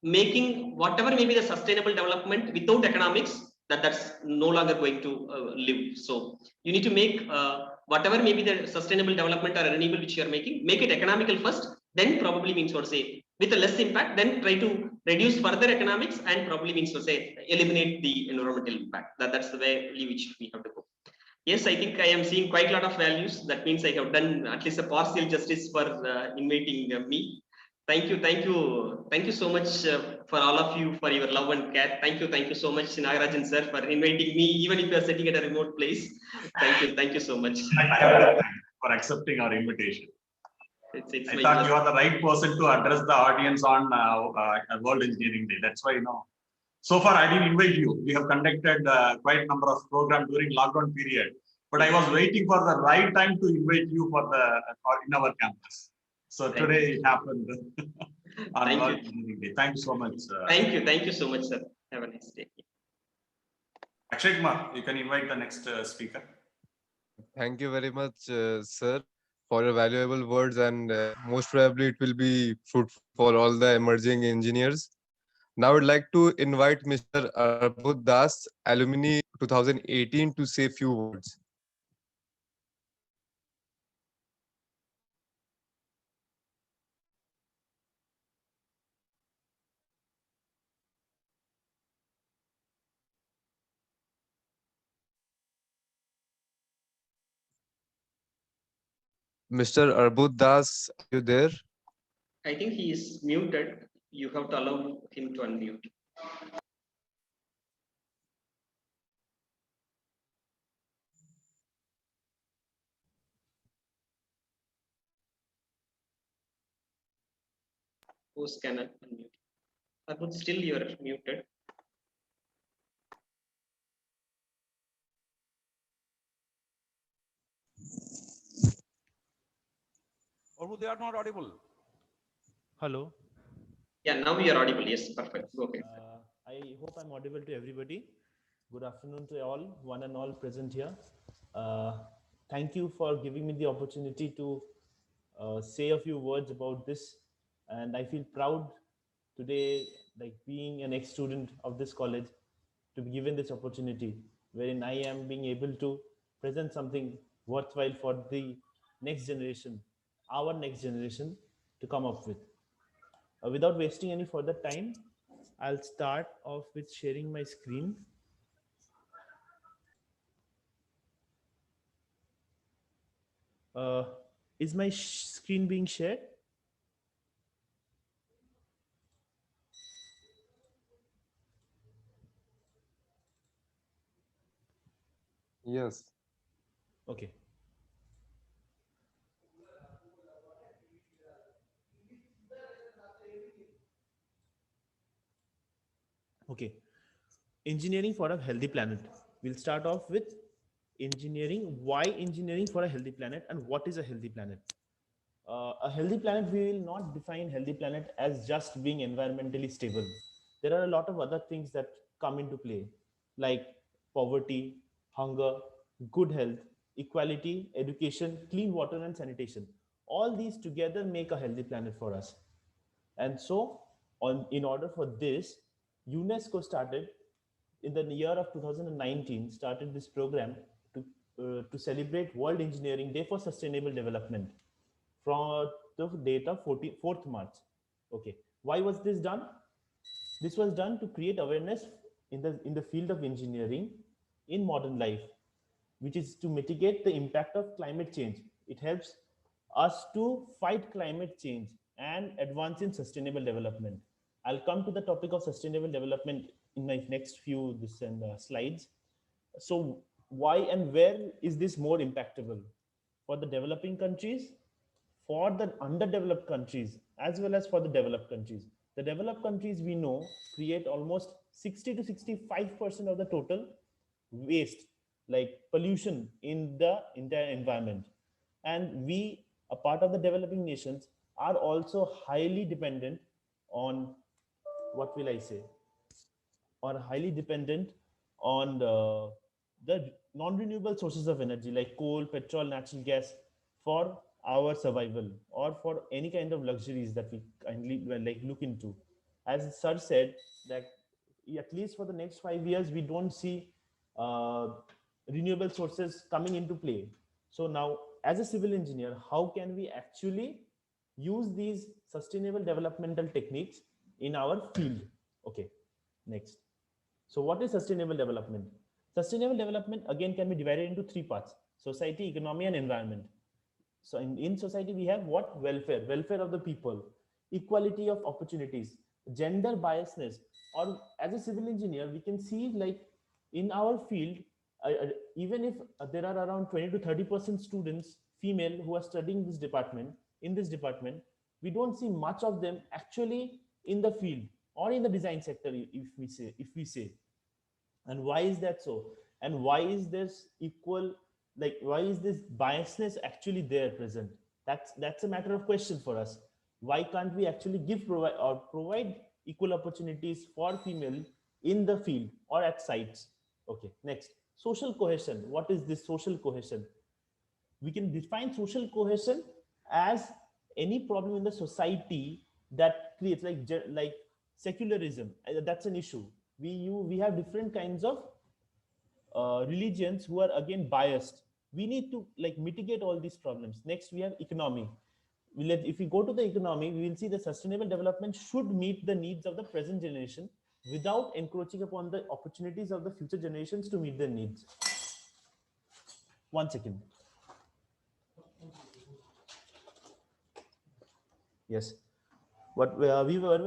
making whatever may be the sustainable development without economics, that's no longer going to live. So you need to make whatever may be the sustainable development or renewable which you are making, make it economical first, then probably means what say with a less impact, then try to reduce further economics and probably means to say eliminate the environmental impact. That's the way which we have to go. Yes, I think I am seeing quite a lot of values. That means I have done at least a partial justice for inviting me. Thank you so much for all of you for your love and care. Thank you so much, Nagarajan sir, for inviting me, even if you are sitting at a remote place. Thank you so much. I have to thank for accepting our invitation. It's I my thought you pleasure. are the right person to address the audience on World Engineering Day. That's why, so far I didn't invite you. We have conducted quite a number of programs during lockdown period, but I was waiting for the right time to invite you for in our campus. So today it happened on World Engineering Day. Thank you so much. Thank you so much, sir. Have a nice day. Akshay Kumar, you can invite the next speaker. Thank you very much, sir, for your valuable words, and most probably it will be fruitful for all the emerging engineers. Now I'd like to invite Mr. Arbud Das, alumni 2018, to say a few words. Mr. Arbud Das, are you there? I think he is muted. You have to allow him to unmute. Who's can unmute? But still you are muted. Or they are not audible. Hello. Yeah, now you are audible. Yes, perfect. Go ahead. I hope I'm audible to everybody. Good afternoon to all, one and all present here. Thank you for giving me the opportunity to say a few words about this. And I feel proud today, like being an ex-student of this college, to be given this opportunity, wherein I am being able to present something worthwhile for the next generation, our next generation, to come up with. Without wasting any further time, I'll start off with sharing my screen. Is my screen being shared? Yes. Okay. Okay. Engineering for a healthy planet. We'll start off with engineering. Why engineering for a healthy planet, and what is a healthy planet? A healthy planet, we will not define healthy planet as just being environmentally stable. There are a lot of other things that come into play, like poverty, hunger, good health, equality, education, clean water, and sanitation. All these together make a healthy planet for us. And so, in order for this, UNESCO started in the year of 2019 started this program to celebrate World Engineering Day for Sustainable Development from the date of 4th March. Okay, why was this done? This was done to create awareness in the field of engineering in modern life, which is to mitigate the impact of climate change. It helps us to fight climate change and advance in sustainable development. I'll come to the topic of sustainable development in my next few slides. So, why and where is this more impactable? For the developing countries, for the underdeveloped countries, as well as for the developed countries. The developed countries, we know, create almost 60 to 65% of the total waste, like pollution in the entire environment. And we, a part of the developing nations, are also highly dependent on, what will I say, or highly dependent on the non-renewable sources of energy like coal, petrol, natural gas for our survival or for any kind of luxuries that we kindly like look into. As Sir said, that at least for the next 5 years, we don't see uh, renewable sources coming into play. So now, as a civil engineer, how can we actually use these sustainable developmental techniques in our field? Okay, next. So what is sustainable development? Sustainable development again can be divided into three parts: society, economy, and environment. So in society, we have what? Welfare, welfare of the people, equality of opportunities, gender biasness. Or as a civil engineer, we can see like in our field, even if there are around 20 to 30% students, female, who are studying this department, in this department, we don't see much of them actually in the field or in the design sector, if we say. And why is that so? And why is this equal, like why is this biasness actually there present? That's a matter of question for us. Why can't we actually provide equal opportunities for female in the field or at sites? Okay, next. Social cohesion. What is this social cohesion? We can define social cohesion as any problem in the society that creates like secularism. That's an issue. We have different kinds of religions who are again biased. We need to like mitigate all these problems. Next, we have economy. If we go to the economy, we will see the sustainable development should meet the needs of the present generation without encroaching upon the opportunities of the future generations to meet their needs. One second. Yes. What we were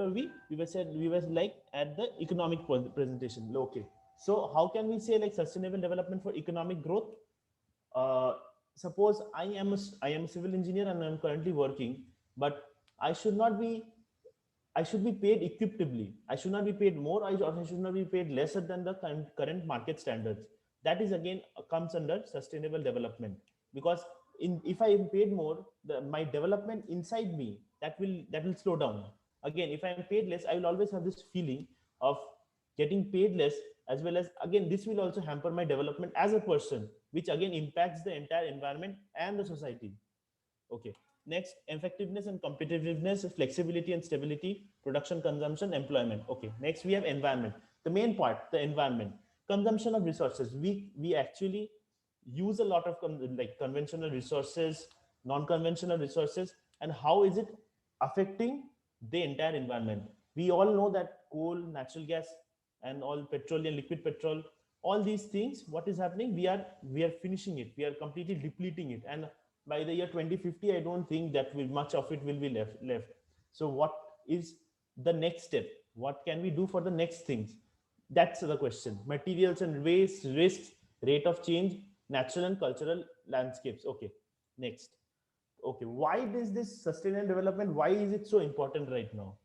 like at the economic presentation. Okay. So how can we say like sustainable development for economic growth? Suppose I am a civil engineer and I'm currently working, but I should not be I should be paid equitably. I should not be paid more, or I should not be paid lesser than the current market standards. That is again comes under sustainable development, because if I am paid more, my development inside me that will slow down. Again, if I am paid less, I will always have this feeling of getting paid less, as well as again this will also hamper my development as a person, which again impacts the entire environment and the society. Okay. Next, effectiveness and competitiveness, flexibility and stability, production, consumption, employment. Okay. Next, we have environment. The main part, the environment, consumption of resources. We actually use a lot of like conventional resources, non-conventional resources, and how is it affecting the entire environment? We all know that coal, natural gas, and all petroleum, liquid petrol, all these things. What is happening? We are finishing it. We are completely depleting it, and by the year 2050, I don't think that much of it will be left. So what is the next step? What can we do for the next things? That's the question. Materials and waste, risks, rate of change, natural and cultural landscapes. Okay, next. Okay, why is this sustainable development, why is it so important right now?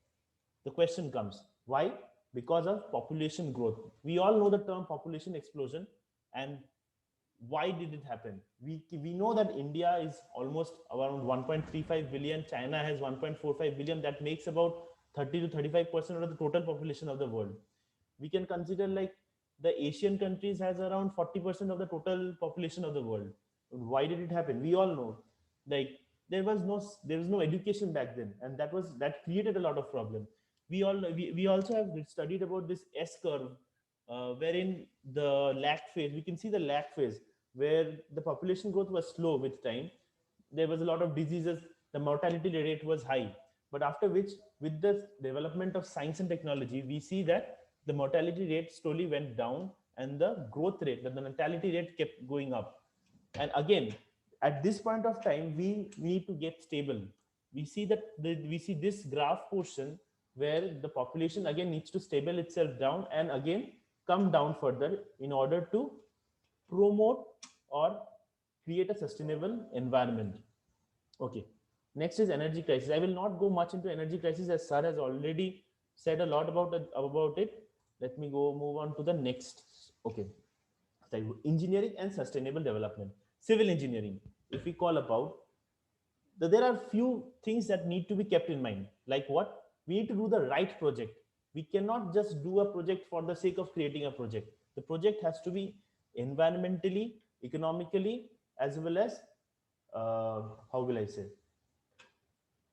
The question comes, why? Because of population growth. We all know the term population explosion. And why did it happen? We know that India is almost around 1.35 billion. China has 1.45 billion. That makes about 30 to 35% of the total population of the world. We can consider like the Asian countries has around 40% of the total population of the world. Why did it happen? We all know, like there was no education back then, and that created a lot of problem. We also have studied about this S curve, wherein the lag phase, we can see the lag phase where the population growth was slow with time. There was a lot of diseases, the mortality rate was high. But after which, with the development of science and technology, we see that the mortality rate slowly went down, and the growth rate, the natality rate kept going up. And again, at this point of time, we need to get stable. We see that we see this graph portion where the population again needs to stable itself down and again come down further in order to promote or create a sustainable environment. Okay. Next is energy crisis. I will not go much into energy crisis as Sir has already said a lot about it. Let me go move on to the next. Okay. Engineering and sustainable development. Civil engineering. If we call about, there are few things that need to be kept in mind. Like what? We need to do the right project. We cannot just do a project for the sake of creating a project. The project has to be environmentally, economically, as well as how will I say,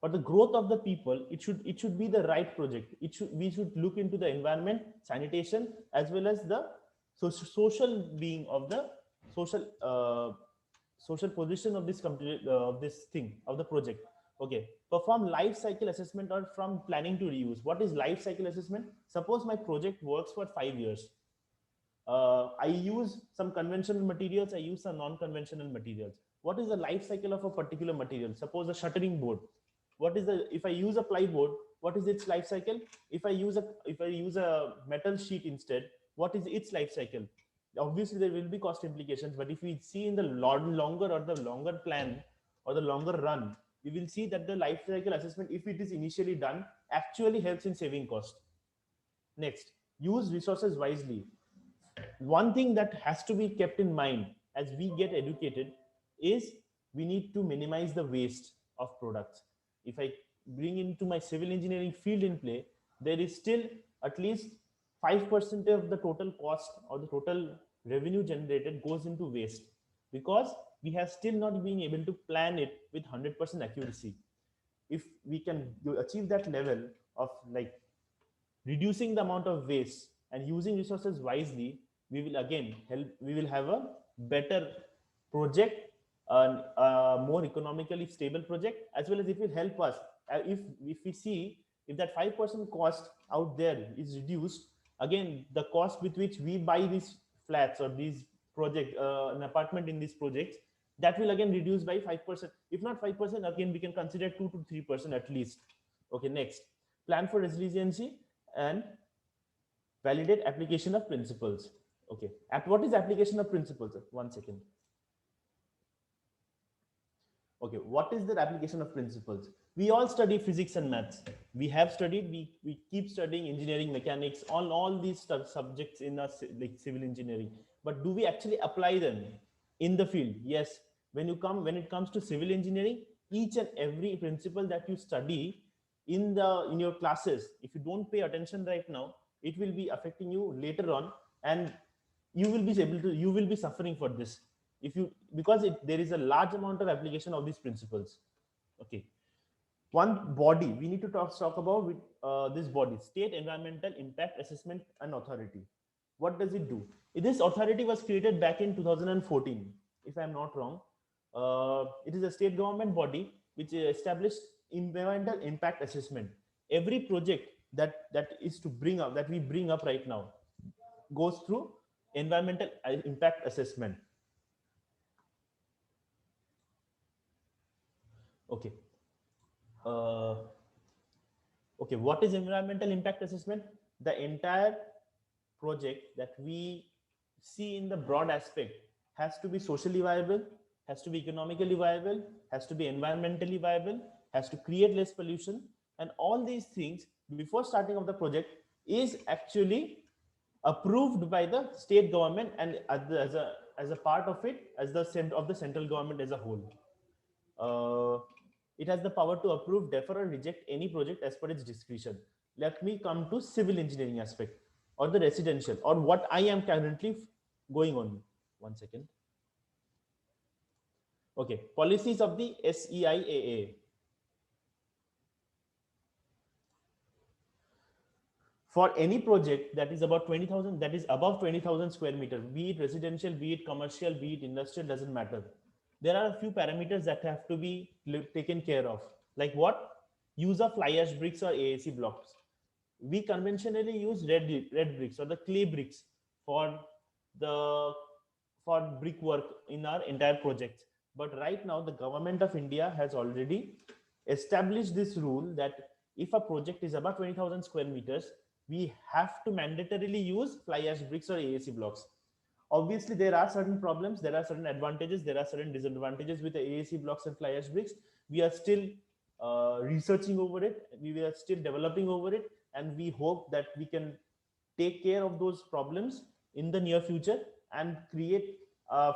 for the growth of the people, it should be the right project. We should look into the environment, sanitation, as well as the social being of the social social position of this this thing of the project. Okay, perform life cycle assessment or from planning to reuse. What is life cycle assessment? Suppose my project works for 5 years. I use some conventional materials, I use some non-conventional materials. What is the life cycle of a particular material? Suppose a shuttering board. What is the, if I use a plywood, what is its life cycle? If I use a metal sheet instead, what is its life cycle? Obviously there will be cost implications, but if we see in the longer or the longer plan or the longer run, we will see that the life cycle assessment, if it is initially done, actually helps in saving cost. Next, use resources wisely. One thing that has to be kept in mind as we get educated is we need to minimize the waste of products. If I bring into my civil engineering field in play, there is still at least 5% of the total cost or the total revenue generated goes into waste, because we have still not been able to plan it with 100% accuracy. If we can achieve that level of like reducing the amount of waste and using resources wisely, we will again help, we will have a better project, a more economically stable project, as well as it will help us. If we see, if that 5% cost out there is reduced, again the cost with which we buy these flats or these project, an apartment in these projects, that will again reduce by 5%. If not 5%, again we can consider 2 to 3% at least. Okay, next, plan for resiliency and validate application of principles. Okay, what is application of principles? One second. Okay, what is the application of principles? We all study physics and maths. We have studied, we keep studying engineering, mechanics, all these subjects in our like civil engineering. But do we actually apply them in the field? Yes. When it comes to civil engineering, each and every principle that you study in your classes, if you don't pay attention right now, it will be affecting you later on, and you will be suffering for this, because there is a large amount of application of these principles. Okay, one body we need to talk about with this body, State Environmental Impact Assessment and Authority. What does it do? This authority was created back in 2014, if I'm not wrong. It is a state government body which established environmental impact assessment. Every project that we bring up right now goes through environmental impact assessment. Okay. Okay, what is environmental impact assessment? The entire project that we see in the broad aspect has to be socially viable, has to be economically viable, has to be environmentally viable, has to create less pollution, and all these things before starting of the project is actually approved by the state government and as a part of it, as the central government as a whole. It has the power to approve, defer, or reject any project as per its discretion. Let me come to civil engineering aspect, or the residential, or what I am currently going on. One second. Okay, policies of the SEIAA. For any project that is about 20,000, that is above 20,000 square meter, be it residential, be it commercial, be it industrial, doesn't matter. There are a few parameters that have to be taken care of. Like what? Use of fly ash bricks or AAC blocks. We conventionally use red bricks or the clay bricks for the for brickwork in our entire projects. But right now, the government of India has already established this rule that if a project is above 20,000 square meters, we have to mandatorily use fly ash bricks or AAC blocks. Obviously, there are certain problems, there are certain advantages, there are certain disadvantages with the AAC blocks and fly ash bricks. We are still researching over it, we are still developing over it, and we hope that we can take care of those problems in the near future and create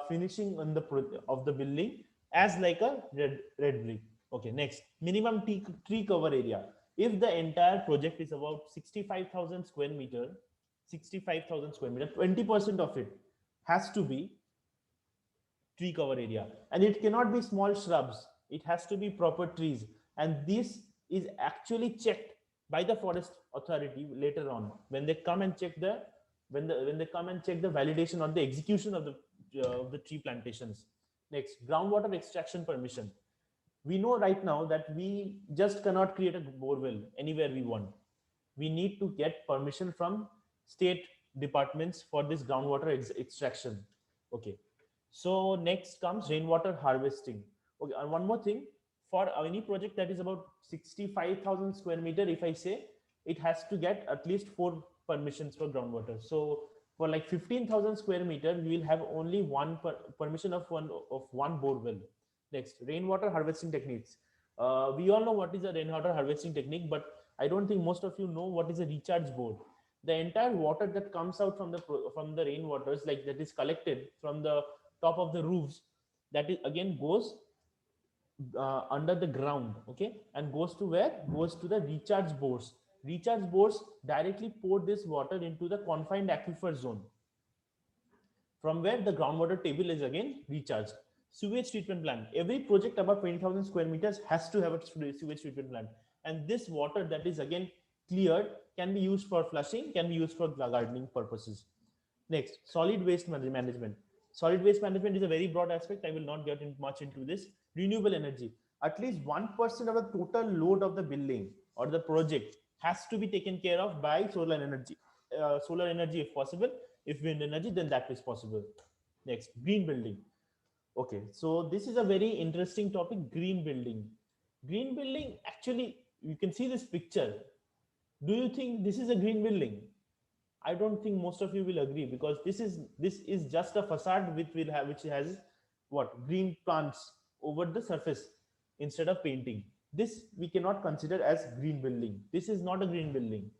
finishing on the of the building as like a red brick. Okay, next, minimum tree cover area. If the entire project is about 65,000 square meter, 65,000 square meter, 20% of it has to be tree cover area, and it cannot be small shrubs, it has to be proper trees, and this is actually checked by the forest authority later on when they come and check the when they come and check the validation or the execution of the tree plantations. Next, groundwater extraction permission. We know right now that we just cannot create a borewell anywhere we want. We need to get permission from state departments for this groundwater extraction. Okay, so next comes rainwater harvesting. Okay, and one more thing, for any project that is about 65,000 square meter, if I say, it has to get at least 4 permissions for groundwater. So for like 15,000 square meter, we will have only one permission of one bore well. Next, rainwater harvesting techniques. We all know what is a rainwater harvesting technique, but I don't think most of you know what is a recharge bore. The entire water that comes out from the rainwaters, like that is collected from the top of the roofs, that is again goes under the ground, okay, and goes to where? Goes to the recharge bores. Recharge bores directly pour this water into the confined aquifer zone, from where the groundwater table is again recharged. Sewage treatment plant. Every project above 20,000 square meters has to have a sewage treatment plant. And this water that is again cleared can be used for flushing, can be used for gardening purposes. Next, solid waste management. Solid waste management is a very broad aspect. I will not get much into this. Renewable energy. At least 1% of the total load of the building or the project has to be taken care of by solar energy. Solar energy if possible. If wind energy, then that is possible. Next, green building. Okay, so this is a very interesting topic, green building. Green building, actually, you can see this picture. Do you think this is a green building? I don't think most of you will agree, because this is just a facade which has what, green plants over the surface instead of painting. This we cannot consider as green building. This is not a green building.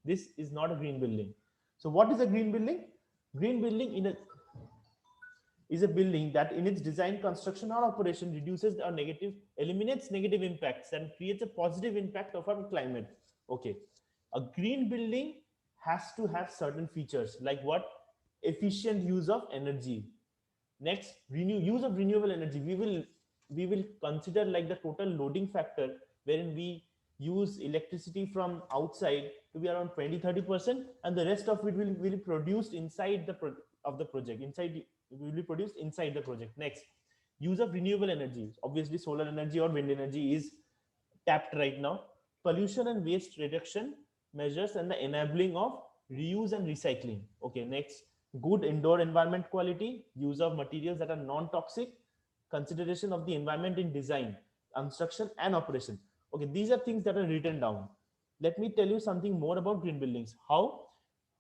This is not a green building. So what is a green building? Green building is a building that in its design, construction or operation reduces or eliminates negative impacts and creates a positive impact of our climate. Okay, a green building has to have certain features like what? Efficient use of energy. Next, use of renewable energy. We will consider like the total loading factor, wherein we use electricity from outside to be around 20-30%, and the rest of it will be produced inside the project. Will be produced inside the project. Next, use of renewable energy. Obviously, solar energy or wind energy is tapped right now. Pollution and waste reduction measures and the enabling of reuse and recycling. Okay, next, good indoor environment quality, use of materials that are non-toxic, consideration of the environment in design, construction and operation. Okay, these are things that are written down. Let me tell you something more about green buildings. How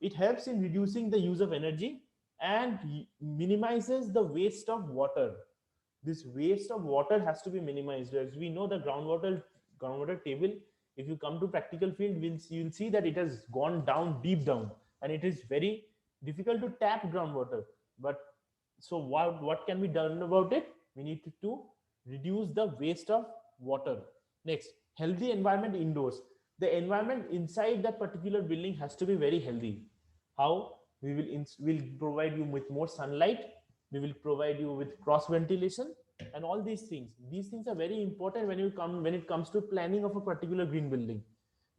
it helps in reducing the use of energy and minimizes the waste of water. This waste of water has to be minimized. As we know, the groundwater table, if you come to practical field, you'll see that it has gone down, deep down, and it is very difficult to tap groundwater. But so what can be done about it? We need to reduce the waste of water. Next, healthy environment indoors. The environment inside that particular building has to be very healthy. How? Will provide you with more sunlight, we will provide you with cross ventilation, and all these things are very important when it comes to planning of a particular green building.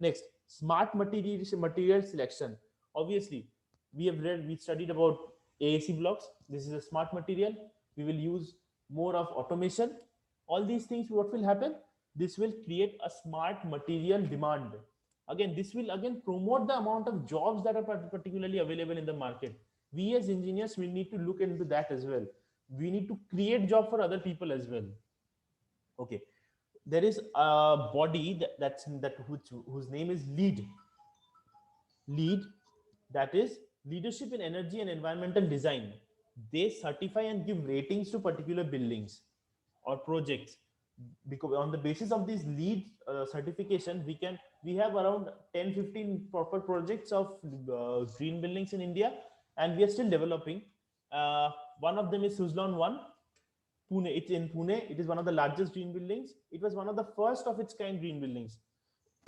Next, smart material selection. Obviously, we studied about AAC blocks. This is a smart material. We will use more of automation. All these things, what will happen? This will create a smart material demand. Again, this will again promote the amount of jobs that are particularly available in the market. We as engineers, we need to look into that as well. We need to create job for other people as well. Okay, there is a body whose name is lead, that is leadership in energy and environmental design. They certify and give ratings to particular buildings or projects, because on the basis of this lead certification, we have around 10-15 proper projects of green buildings in India, and we are still developing. One of them is Suzlon 1, Pune. It's in Pune. It is one of the largest green buildings. It was one of the first of its kind green buildings.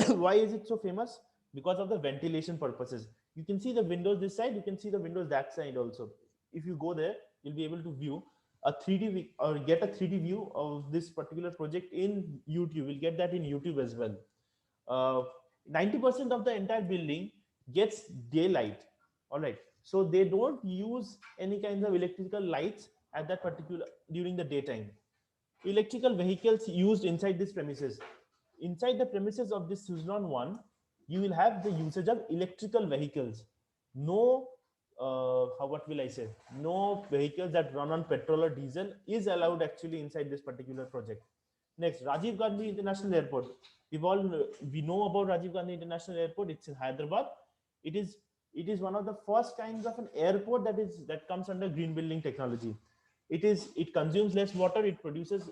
Why is it so famous? Because of the ventilation purposes. You can see the windows this side, you can see the windows that side also. If you go there, you'll be able to view a 3D or get a 3D view of this particular project in YouTube. We'll get that in YouTube as well. 90% of the entire building gets daylight. All right. So they don't use any kind of electrical lights at that particular during the daytime. Electrical vehicles used inside these premises. Inside the premises of this Suzlon 1, you will have the usage of electrical vehicles. No, what will I say? No vehicles that run on petrol or diesel is allowed actually inside this particular project. Next, Rajiv Gandhi International Airport. We know about Rajiv Gandhi International Airport. It's in Hyderabad. It is one of the first kinds of an airport that comes under green building technology. It consumes less water. It produces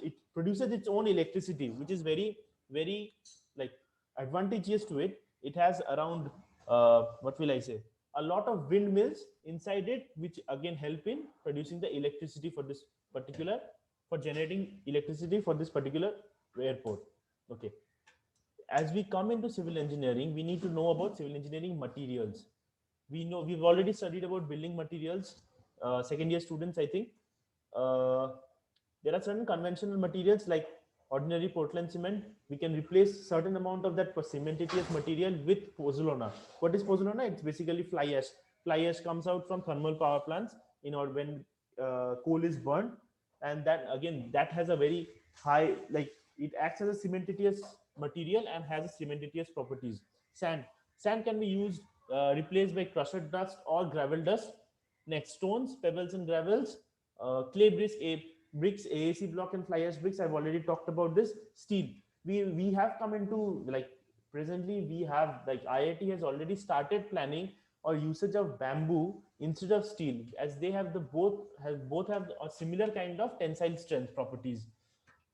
its own electricity, which is very like advantageous to it. It has around what will I say, a lot of windmills inside it, which again help in producing the electricity for this particular, for generating electricity for this particular airport. Okay, as we come into civil engineering, we need to know about civil engineering materials. We've already studied about building materials, second year students, I think. There are certain conventional materials like ordinary Portland cement. We can replace certain amount of that cementitious material with pozzolana. What is pozzolana? It's basically fly ash. Fly ash comes out from thermal power plants when coal is burned, and that has a very high, like, it acts as a cementitious material and has a cementitious properties. Sand can be used, replaced by crushed dust or gravel dust. Next, stones, pebbles and gravels, clay bricks, AAC block and fly ash bricks. I've already talked about this. Steel. We have come into, like, presently we have, like, IIT has already started planning or usage of bamboo instead of steel, as they have both have a similar kind of tensile strength properties.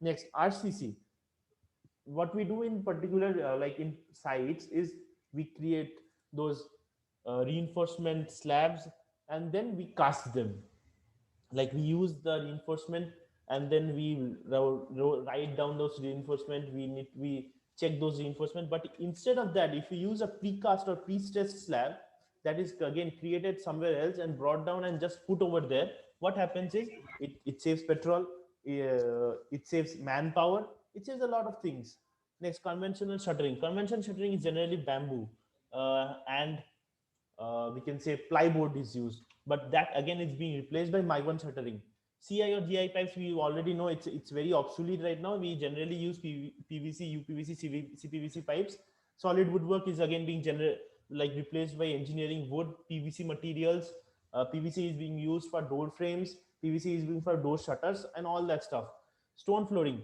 Next, RCC. What we do in particular, like in sites, is we create those reinforcement slabs, and then we cast them. Like, we use the reinforcement, and then we write down those reinforcement. We check those reinforcement. But instead of that, if we use a precast or pre-stressed slab that is again created somewhere else and brought down and just put over there, what happens is it saves petrol, it saves manpower, it saves a lot of things. Next, conventional shuttering. Conventional shuttering is generally bamboo, and we can say plywood is used, but that again is being replaced by migrant shuttering. CI or GI pipes, we already know it's very obsolete right now. We generally use PVC, UPVC, CPVC pipes. Solid woodwork is again being replaced by engineering wood, PVC materials. PVC is being used for door frames, PVC is being for door shutters and all that stuff. Stone flooring.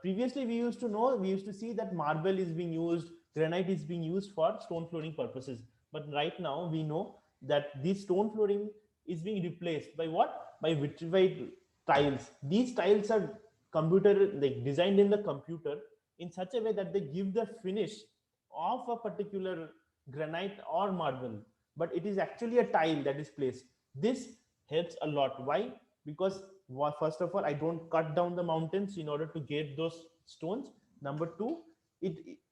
Previously we used to see that marble is being used, granite is being used for stone flooring purposes. But right now we know that this stone flooring is being replaced by what? By vitrified tiles. These tiles are designed in the computer in such a way that they give the finish of a particular granite or marble, but it is actually a tile that is placed. This helps a lot. Why? Because first of all, I don't cut down the mountains in order to get those stones. Number two,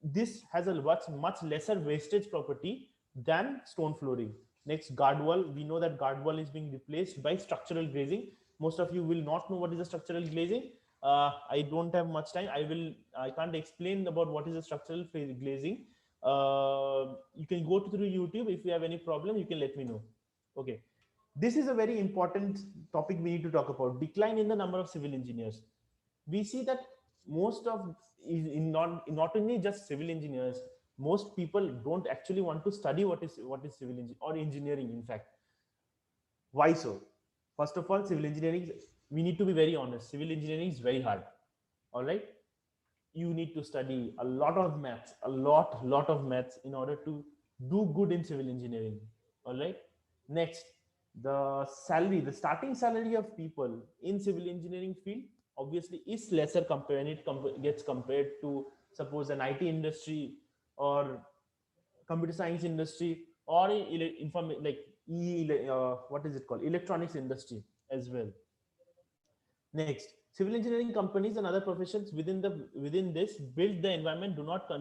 this has a much lesser wastage property than stone flooring. Next, guard wall. We know that guard wall is being replaced by structural glazing. Most of you will not know what is a structural glazing. I don't have much time. I can't explain about what is a structural glazing. You can go through YouTube. If you have any problem, you can let me know. Okay. This is a very important topic we need to talk about. Decline in the number of civil engineers. We see that most of, not only just civil engineers, most people don't actually want to study what is civil engineering or engineering, in fact. Why so? First of all, civil engineering, we need to be very honest, civil engineering is very hard. All right, you need to study a lot of maths, a lot of maths in order to do good in civil engineering. All right. Next, the salary, the starting salary of people in civil engineering field obviously is lesser compared when it gets compared to suppose an IT industry or computer science industry or like what is it called, electronics industry as well. Next, civil engineering companies and other professions within this build the environment, do not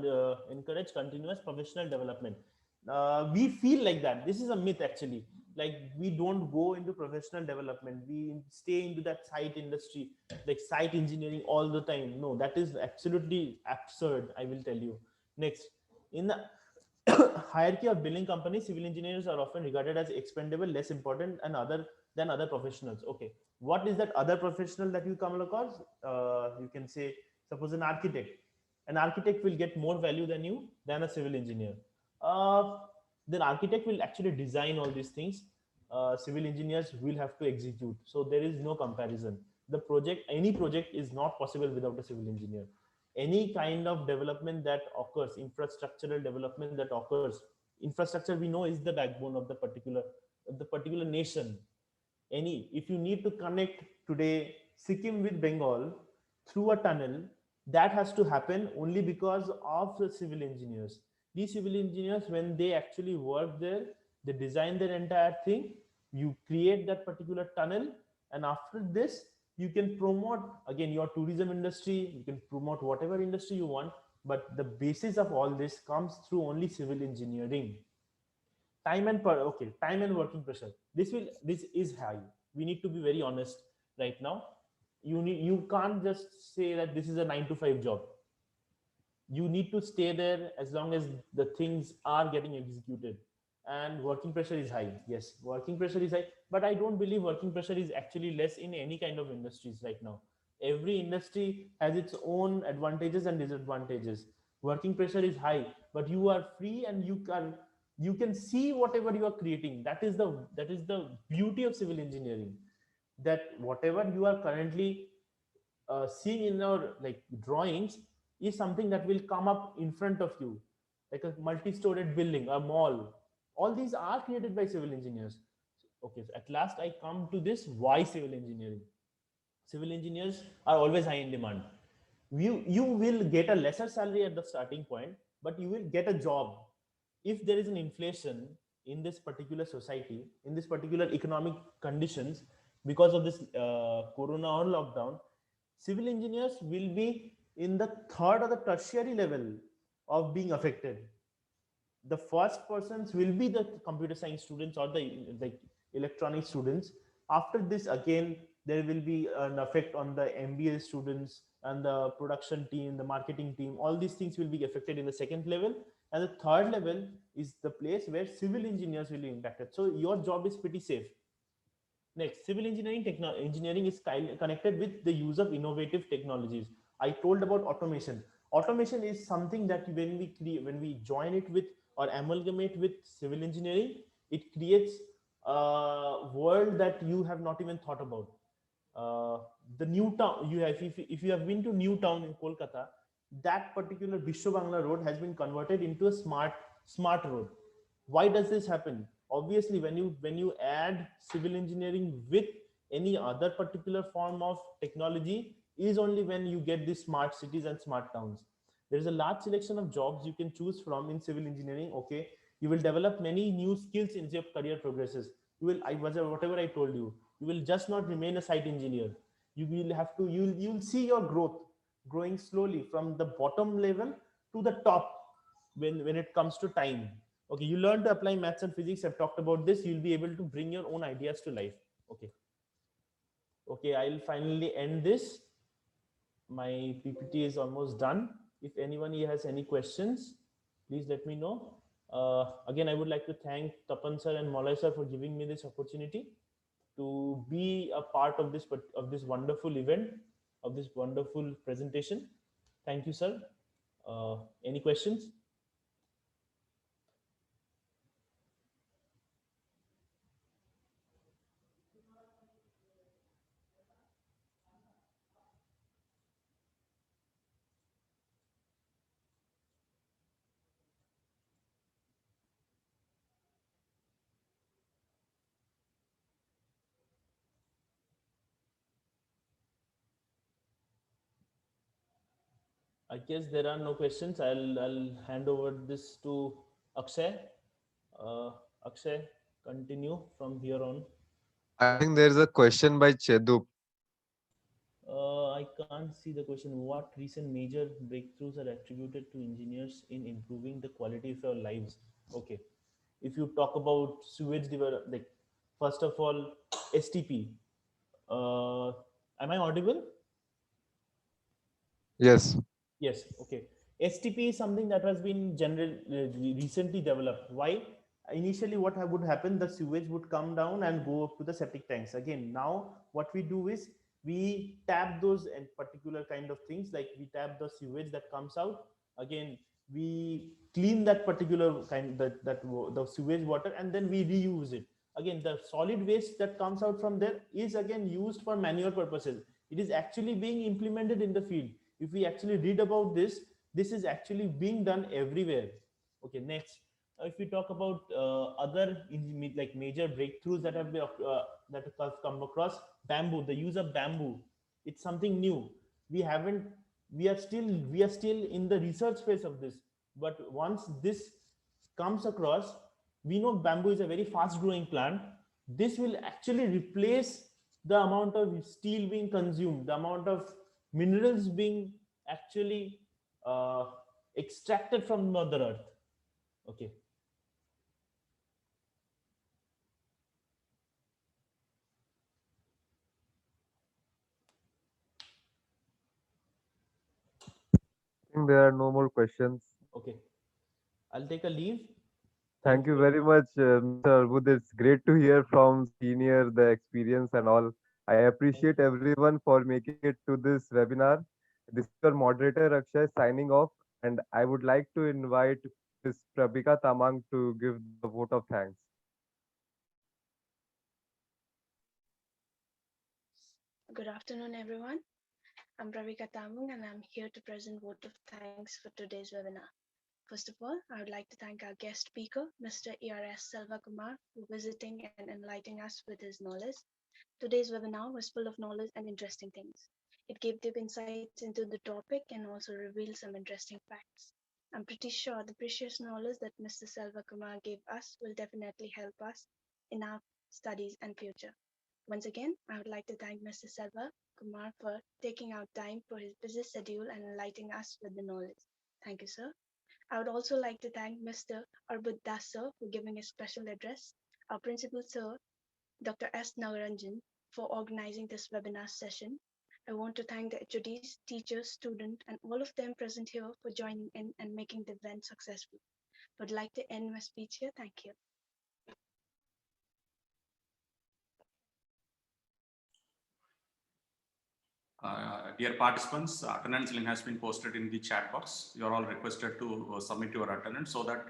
encourage continuous professional development. We feel like that. This is a myth actually. Like we don't go into professional development. We stay into that site industry, like site engineering all the time. No, that is absolutely absurd. I will tell you. Next, in the hierarchy of building companies, civil engineers are often regarded as expendable, less important, and other than other professionals. Okay, what is that other professional that you come across? You can say, suppose an architect. An architect will get more value than you than a civil engineer. Uh, then architect will actually design all these things. Civil engineers will have to execute. So there is no comparison. The project, any project, is not possible without a civil engineer. Any kind of development that occurs, infrastructural development that occurs, infrastructure we know is the backbone of the particular nation. Any, if you need to connect today Sikkim with Bengal through a tunnel, that has to happen only because of the civil engineers. These civil engineers, when they actually work there, they design their entire thing, you create that particular tunnel, and after this you can promote again your tourism industry, you can promote whatever industry you want, but the basis of all this comes through only civil engineering. Time and working pressure, this is high. We need to be very honest right now. You can't just say that this is a 9 to 5 job. You need to stay there as long as the things are getting executed. And working pressure is high. Yes, working pressure is high, but I don't believe working pressure is actually less in any kind of industries right now. Every industry has its own advantages and disadvantages. Working pressure is high, but you are free and you can see whatever you are creating. That is the beauty of civil engineering, that whatever you are currently seeing in our like drawings is something that will come up in front of you, like a multi-storied building, a mall. All these are created by civil engineers. Okay, so at last I come to this: why civil engineering? Civil engineers are always high in demand. You will get a lesser salary at the starting point, but you will get a job. If there is an inflation in this particular society, in this particular economic conditions, because of this corona or lockdown, civil engineers will be in the third or the tertiary level of being affected. The first persons will be the computer science students or the electronic students. After this, again there will be an effect on the MBA students and the production team, the marketing team. All these things will be affected in the second level, and the third level is the place where civil engineers will be impacted. So your job is pretty safe. Next, civil engineering is connected with the use of innovative technologies. I told about automation. Automation is something that when we join it with or amalgamate with civil engineering, it creates a world that you have not even thought about. The new town you have, if you have been to New Town in Kolkata, that particular Vishwa Bangla road has been converted into a smart road. Why does this happen? Obviously, when you add civil engineering with any other particular form of technology, is only when you get these smart cities and smart towns. There is a large selection of jobs you can choose from in civil engineering. Okay, you will develop many new skills in your career progresses. Whatever I told you, you will just not remain a site engineer. You will have to, you'll see your growth growing slowly from the bottom level to the top when it comes to time. Okay, you learn to apply maths and physics. I've talked about this. You'll be able to bring your own ideas to life. Okay, I'll finally end this. My PPT is almost done. If anyone here has any questions, please let me know. Again, I would like to thank Tapan sir and Malay sir for giving me this opportunity to be a part of this wonderful event, of this wonderful presentation. Thank you, sir. Any questions? I guess there are no questions. I'll hand over this to Akshay. Akshay, continue from here on. I think there is a question by Chedup. I can't see the question. What recent major breakthroughs are attributed to engineers in improving the quality of our lives? Okay. If you talk about sewage develop, like first of all, STP. Am I audible? Yes. Yes. Okay. STP is something that has been recently developed. Why? Initially, what would happen? The sewage would come down and go up to the septic tanks. Again, now what we do is we tap those and particular kind of things, like we tap the sewage that comes out. Again, we clean that particular kind the sewage water, and then we reuse it. Again, the solid waste that comes out from there is again used for manure purposes. It is actually being implemented in the field. If we actually read about this, this is actually being done everywhere. Okay, next, if we talk about other like major breakthroughs that have been that have come across, bamboo, the use of bamboo, it's something new. We haven't, we are still in the research phase of this, but once this comes across, we know bamboo is a very fast growing plant. This will actually replace the amount of steel being consumed, the amount of minerals being actually uh, extracted from Mother Earth. Okay. I think there are no more questions. Okay. I'll take a leave. Thank Thank you you. very much, Mr. Arbud. It's great to hear from senior the experience and all. I Thank appreciate you. everyone for making it to this webinar. This is your moderator Akshay signing off, and I would like to invite Ms. Prabhika Tamang to give the vote of thanks. Good afternoon, everyone. I'm Ravika Tamung and I'm here to present vote of thanks for today's webinar. First of all, I would like to thank our guest speaker, Mr. ERS Selva Kumar, for visiting and enlightening us with his knowledge. Today's webinar was full of knowledge and interesting things. It gave deep insights into the topic and also revealed some interesting facts. I'm pretty sure the precious knowledge that Mr. Selva Kumar gave us will definitely help us in our studies and future. Once again, I would like to thank Mr. Selva Kumar for taking out time for his busy schedule and enlightening us with the knowledge. Thank you, sir. I would also like to thank Mr. Arbud Das sir for giving a special address, our principal sir, Dr. S. Nagarajan, for organizing this webinar session. I want to thank the HODs, teachers, students, and all of them present here for joining in and making the event successful. I would like to end my speech here. Thank you. Dear participants, attendance link has been posted in the chat box. You are all requested to submit your attendance so that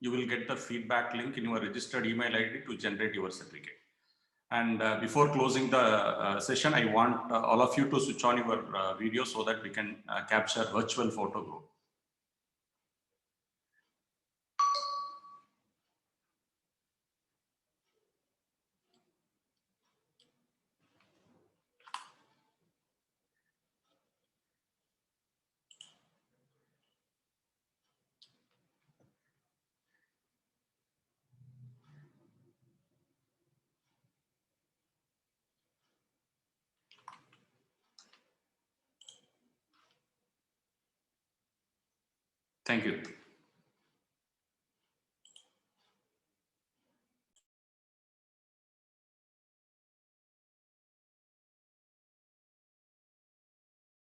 you will get the feedback link in your registered email ID to generate your certificate. And before closing the session, I want all of you to switch on your video so that we can capture virtual photo group. Thank you.